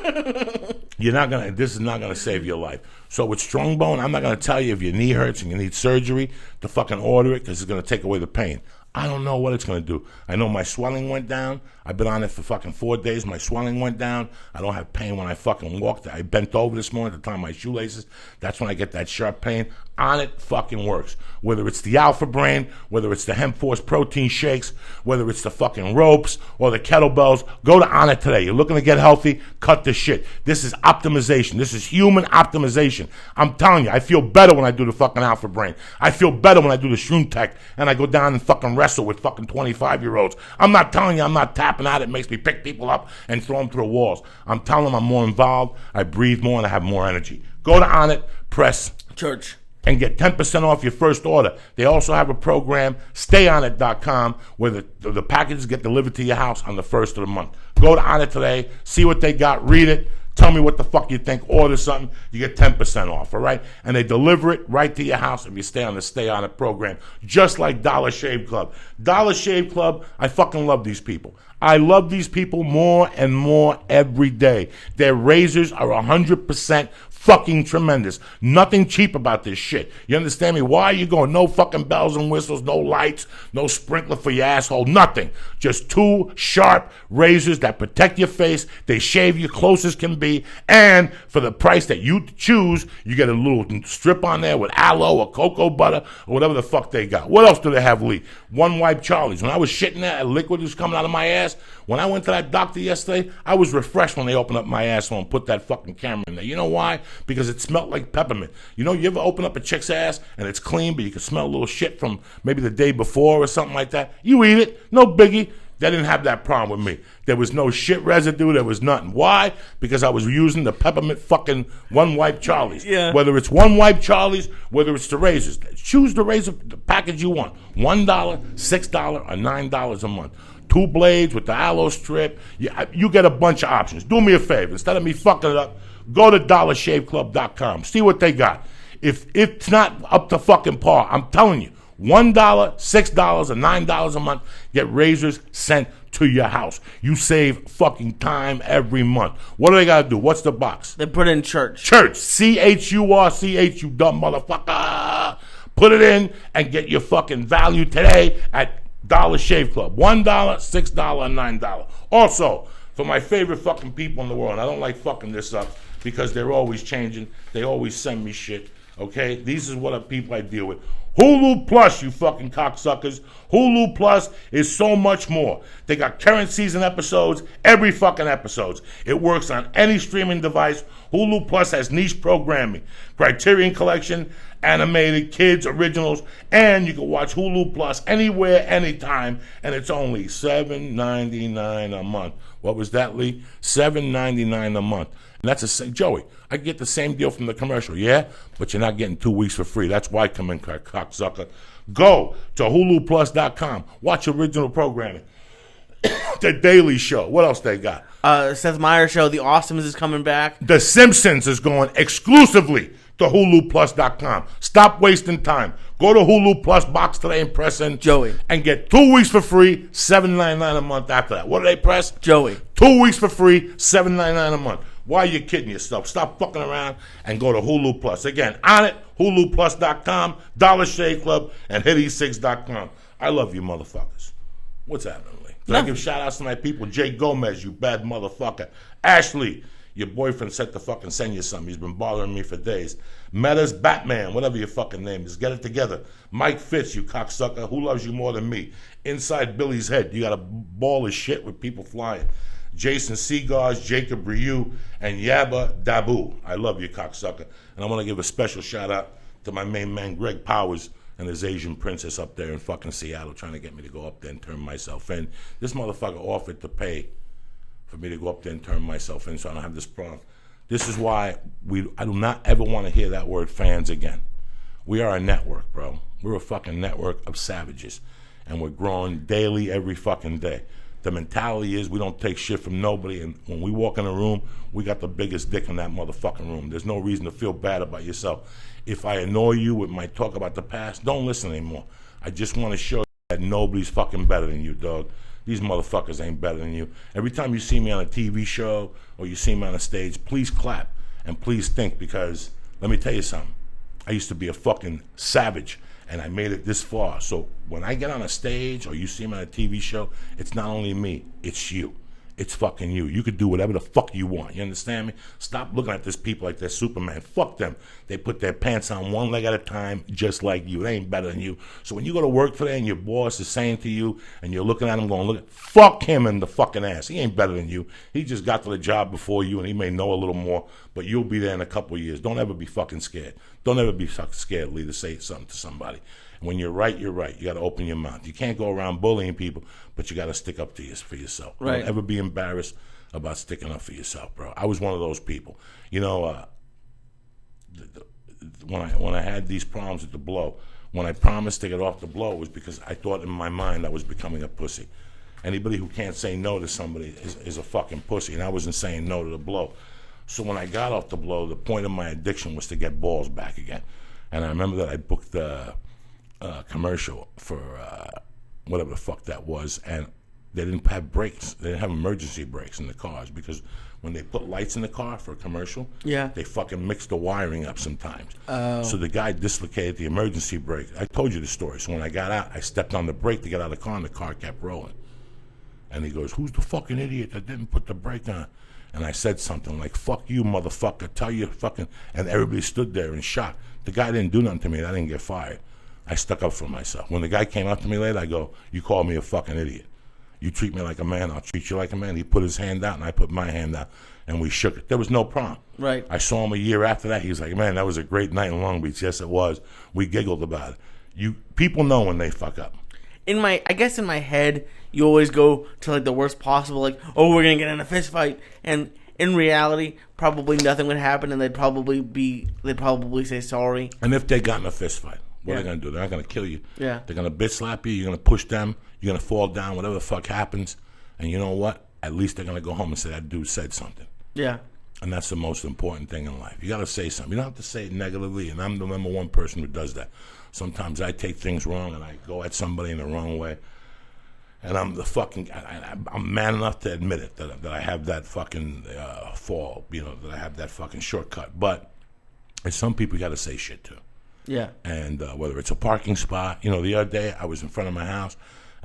This is not gonna save your life. So with Strongbone, I'm not gonna tell you if your knee hurts and you need surgery to fucking order it because it's gonna take away the pain. I don't know what it's going to do. I know my swelling went down. I've been on it for fucking 4 days. My swelling went down. I don't have pain when I fucking walked. I bent over this morning to tie my shoelaces. That's when I get that sharp pain. Onnit fucking works. Whether it's the Alpha Brain, whether it's the Hemp Force protein shakes, whether it's the fucking ropes or the kettlebells, go to Onnit today. You're looking to get healthy, cut the shit. This is optimization. This is human optimization. I'm telling you, I feel better when I do the fucking Alpha Brain. I feel better when I do the Shroom Tech and I go down and fucking wrestle with fucking 25-year-olds. I'm not telling you I'm not tapping out. It makes me pick people up and throw them through walls. I'm telling them I'm more involved. I breathe more and I have more energy. Go to Onnit, press Church, and get 10% off your first order. They also have a program, stayonit.com, where the packages get delivered to your house on the first of the month. Go to Onnit today, see what they got, read it, tell me what the fuck you think, order something, you get 10% off, all right? And they deliver it right to your house if you stay on the Stay On It program, just like Dollar Shave Club. Dollar Shave Club, I fucking love these people. I love these people more and more every day. Their razors are 100% fucking tremendous. Nothing cheap about this shit. You understand me? Why are you going? No fucking bells and whistles, no lights, no sprinkler for your asshole, nothing. Just 2 sharp razors that protect your face. They shave you close as can be. And for the price that you choose, you get a little strip on there with aloe or cocoa butter or whatever the fuck they got. What else do they have, Lee? One Wipe Charlie's. When I was shitting that liquid was coming out of my ass, when I went to that doctor yesterday, I was refreshed when they opened up my asshole and put that fucking camera in there. You know why? Because it smelled like peppermint. You know, you ever open up a chick's ass and it's clean, but you can smell a little shit from maybe the day before or something like that? You eat it. No biggie. They didn't have that problem with me. There was no shit residue. There was nothing. Why? Because I was using the peppermint fucking One Wipe Charlie's. Yeah. Whether it's One Wipe Charlie's, whether it's the razors. Choose the razor the package you want. $1, $6, or $9 a month. 2 blades with the aloe strip. You get a bunch of options. Do me a favor. Instead of me fucking it up, go to dollarshaveclub.com. See what they got. If it's not up to fucking par, I'm telling you, $1, $6, or $9 a month, get razors sent to your house. You save fucking time every month. What do they got to do? What's the box? they put in church. Church. CHURCH, you dumb motherfucker. Put it in and get your fucking value today at Dollar Shave Club. $1, $6, and $9. Also, for my favorite fucking people in the world, and I don't like fucking this up because they're always changing. They always send me shit, okay? These is what people I deal with. Hulu Plus, you fucking cocksuckers. Hulu Plus is so much more. They got current season episodes, every fucking episodes. It works on any streaming device. Hulu Plus has niche programming, Criterion Collection, animated, kids, originals, and you can watch Hulu Plus anywhere, anytime, and it's only $7.99 a month. What was that, Lee? $7.99 a month. And that's Joey, I get the same deal from the commercial, yeah? But you're not getting 2 weeks for free. That's why I come in, cocksucker. Go to HuluPlus.com. Watch original programming. The Daily Show. What else they got? Seth Meyers Show. The Awesomes is coming back. The Simpsons is going exclusively to HuluPlus.com. Stop wasting time. Go to Hulu Plus box today and press in. Joey. And get 2 weeks for free, $7.99 a month after that. What do they press? Joey. 2 weeks for free, $7.99 a month. Why are you kidding yourself? Stop fucking around and go to Hulu Plus. Again, on it, HuluPlus.com, Dollar Shave Club, and HitE6.com. I love you motherfuckers. What's happening, Lee? Did I give shout-outs to my people? Jay Gomez, you bad motherfucker. Ashley, your boyfriend said to fucking send you something. He's been bothering me for days. Metas, Batman, whatever your fucking name is. Get it together. Mike Fitz, you cocksucker. Who loves you more than me? Inside Billy's head, you got a ball of shit with people flying. Jason Seagars, Jacob Ryu, and Yabba Dabu. I love you, cocksucker. And I want to give a special shout-out to my main man, Greg Powers, and his Asian princess up there in fucking Seattle trying to get me to go up there and turn myself in. This motherfucker offered to pay for me to go up there and turn myself in so I don't have this problem. This is why I do not ever want to hear that word fans again. We are a network, bro. We're a fucking network of savages. And we're growing daily, every fucking day. The mentality is we don't take shit from nobody, and when we walk in a room, we got the biggest dick in that motherfucking room. There's no reason to feel bad about yourself. If I annoy you with my talk about the past, don't listen anymore. I just want to show you that nobody's fucking better than you, dog. These motherfuckers ain't better than you. Every time you see me on a TV show or you see me on a stage, please clap and please think, because let me tell you something. I used to be a fucking savage, and I made it this far. So when I get on a stage or you see me on a TV show, it's not only me, it's you. It's fucking you. You could do whatever the fuck you want. You understand me? Stop looking at these people like they're Superman. Fuck them. They put their pants on one leg at a time just like you. They ain't better than you. So when you go to work today and your boss is saying to you and you're looking at him going, look, fuck him in the fucking ass. He ain't better than you. He just got to the job before you and he may know a little more, but you'll be there in a couple of years. Don't ever be fucking scared. Don't ever be fucking scared, Lee, to say something to somebody. When you're right, you're right. You got to open your mouth. You can't go around bullying people, but you got to stick up for yourself. Right. Don't ever be embarrassed about sticking up for yourself, bro. I was one of those people. You know, when I had these problems with the blow, when I promised to get off the blow, it was because I thought in my mind I was becoming a pussy. Anybody who can't say no to somebody is a fucking pussy, and I wasn't saying no to the blow. So when I got off the blow, the point of my addiction was to get balls back again. And I remember that I booked the commercial for whatever the fuck that was, and they didn't have brakes. They didn't have emergency brakes in the cars, because when they put lights in the car for a commercial, they fucking mix the wiring up sometimes. So the guy dislocated the emergency brake. I told you the story. So when I got out, I stepped on the brake to get out of the car, and the car kept rolling. And he goes, "Who's the fucking idiot that didn't put the brake on?" And I said something like, "Fuck you, motherfucker, tell you fucking," and everybody stood there in shock. The guy didn't do nothing to me, and I didn't get fired. I stuck up for myself. When the guy came up to me later, I go, "You call me a fucking idiot. You treat me like a man, I'll treat you like a man." He put his hand out, and I put my hand out, and we shook it. There was no problem. Right. I saw him a year after that. He was like, "Man, that was a great night in Long Beach." Yes, it was. We giggled about it. People know when they fuck up. I guess in my head, you always go to like the worst possible, like, oh, we're gonna get in a fist fight, and in reality, probably nothing would happen, and they'd probably say sorry. And if they got in a fist fight, what are they going to do? They're not going to kill you. Yeah. They're going to bitch slap you. You're going to push them. You're going to fall down, whatever the fuck happens. And you know what? At least they're going to go home and say, that dude said something. Yeah. And that's the most important thing in life. You got to say something. You don't have to say it negatively, and I'm the number one person who does that. Sometimes I take things wrong, and I go at somebody in the wrong way. And I'm I'm man enough to admit it, that I have that fucking fall, that I have that fucking shortcut. But there's some people you got to say shit to. Yeah. And whether it's a parking spot, the other day I was in front of my house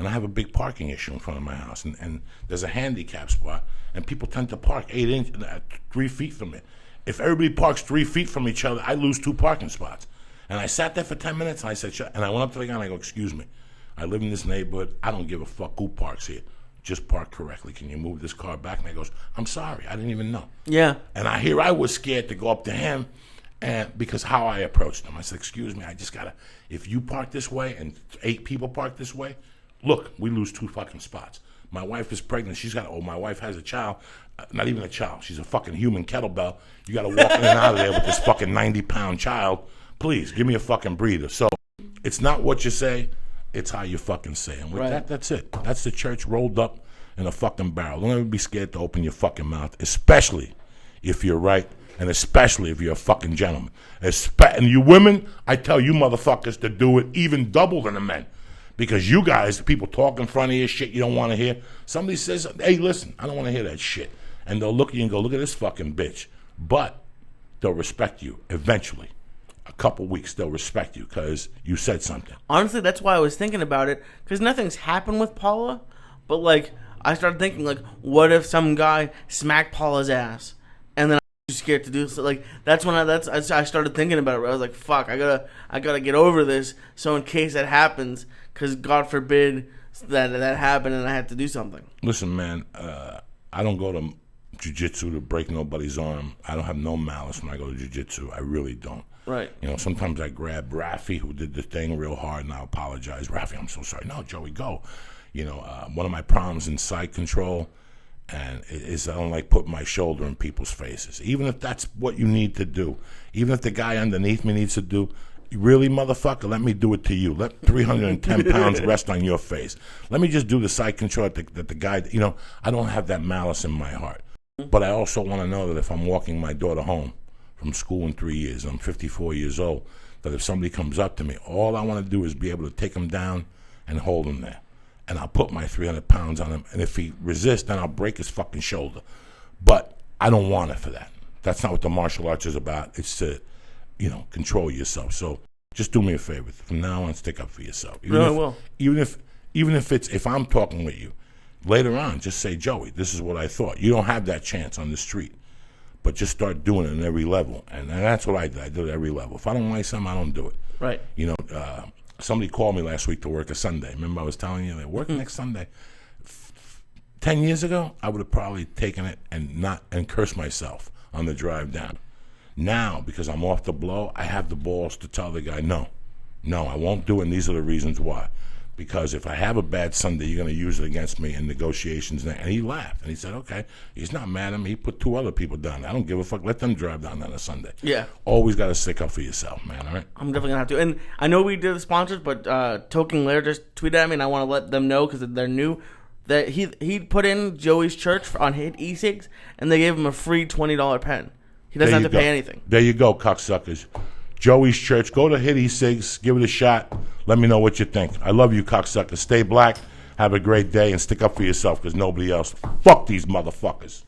and I have a big parking issue in front of my house, and there's a handicap spot, and people tend to park 3 feet from it. If everybody parks 3 feet from each other, I lose 2 parking spots. And I sat there for 10 minutes, and I said, and I went up to the guy, and I go, excuse me, I live in this neighborhood. I don't give a fuck who parks here. Just park correctly. Can you move this car back? And he goes, I'm sorry, I didn't even know. Yeah. And I was scared to go up to him, and because how I approached him. I said, excuse me, I just got to, if you park this way and 8 people park this way, look, we lose 2 fucking spots. My wife is pregnant. My wife has a child. Not even a child. She's a fucking human kettlebell. You got to walk in and out of there with this fucking 90-pound child. Please, give me a fucking breather. So it's not what you say. It's how you fucking say. And with that, that's it. That's the church rolled up in a fucking barrel. Don't ever be scared to open your fucking mouth, especially if you're right, and especially if you're a fucking gentleman. And you women, I tell you motherfuckers to do it even double than the men. Because you guys, people talk in front of you, shit you don't want to hear. Somebody says, hey, listen, I don't want to hear that shit. And they'll look at you and go, look at this fucking bitch. But they'll respect you eventually. A couple weeks, they'll respect you because you said something. Honestly, that's why I was thinking about it, because nothing's happened with Paula. But, like, I started thinking, like, what if some guy smacked Paula's ass? And then I was scared to do so. Like, that's when I started thinking about it. I was like, fuck, I gotta get over this. So in case that happens, because God forbid that happened and I had to do something. Listen, man, I don't go to jiu-jitsu to break nobody's arm. I don't have no malice when I go to jiu-jitsu. I really don't. Right. You know, sometimes I grab Rafi, who did the thing real hard, and I apologize. Rafi, I'm so sorry. No, Joey, go. You know, one of my problems in side control is I don't like putting my shoulder in people's faces. Even if that's what you need to do. Even if the guy underneath me needs to do. Really, motherfucker, let me do it to you. Let 310 pounds rest on your face. Let me just do the side control that the guy, you know, I don't have that malice in my heart. But I also want to know that if I'm walking my daughter home from school in 3 years, I'm 54 years old, that if somebody comes up to me, all I want to do is be able to take him down and hold him there. And I'll put my 300 pounds on him. And if he resists, then I'll break his fucking shoulder. But I don't want it for that. That's not what the martial arts is about. It's to, you know, control yourself. So just do me a favor. From now on, stick up for yourself. I will. Even if I'm talking with you, later on, just say, Joey, this is what I thought. You don't have that chance on the street. But just start doing it at every level. And that's what I did. I did it at every level. If I don't like something, I don't do it. Right. You know, somebody called me last week to work a Sunday. Remember I was telling you, they work next Sunday. 10 years ago, I would have probably taken it and cursed myself on the drive down. Now, because I'm off the blow, I have the balls to tell the guy, no, I won't do it, and these are the reasons why. Because if I have a bad Sunday, you're going to use it against me in negotiations. And he laughed. And he said, okay, he's not mad at me. He put 2 other people down. I don't give a fuck. Let them drive down on a Sunday. Yeah. Always got to stick up for yourself, man, all right? I'm definitely going to have to. And I know we did the sponsors, but Token Lair just tweeted at me, and I want to let them know because they're new, that he put in Joey's church on Hit E-Cigs, and they gave him a free $20 pen. He doesn't have to pay anything. There you go, cocksuckers. Joey's Church. Go to Hit E-Cigs. Give it a shot. Let me know what you think. I love you, cocksuckers. Stay black. Have a great day and stick up for yourself because nobody else. Fuck these motherfuckers.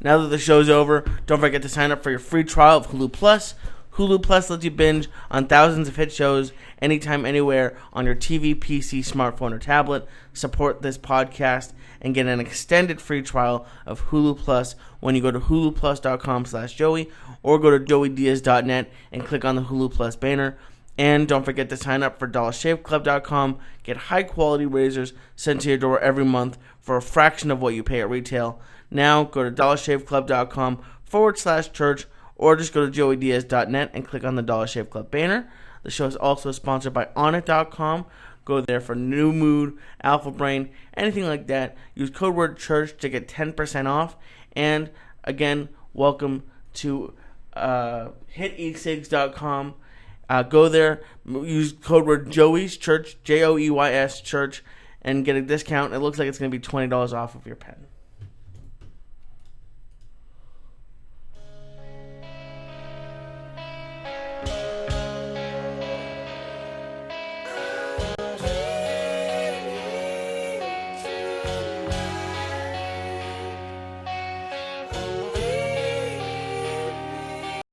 Now that the show's over, don't forget to sign up for your free trial of Hulu Plus. Hulu Plus lets you binge on thousands of hit shows anytime, anywhere on your TV, PC, smartphone, or tablet. Support this podcast and get an extended free trial of Hulu Plus when you go to huluplus.com/Joey or go to joeydiaz.net and click on the Hulu Plus banner. And don't forget to sign up for DollarShaveClub.com. Get high-quality razors sent to your door every month for a fraction of what you pay at retail. Now go to DollarShaveClub.com/church or just go to joeydiaz.net and click on the Dollar Shave Club banner. The show is also sponsored by Onnit.com. Go there for New Mood, Alpha Brain, anything like that. Use code word CHURCH to get 10% off. And again, welcome to HitEsigs.com. Go there, use code word Joey's Church, Joeys Church, and get a discount. It looks like it's going to be $20 off of your pen.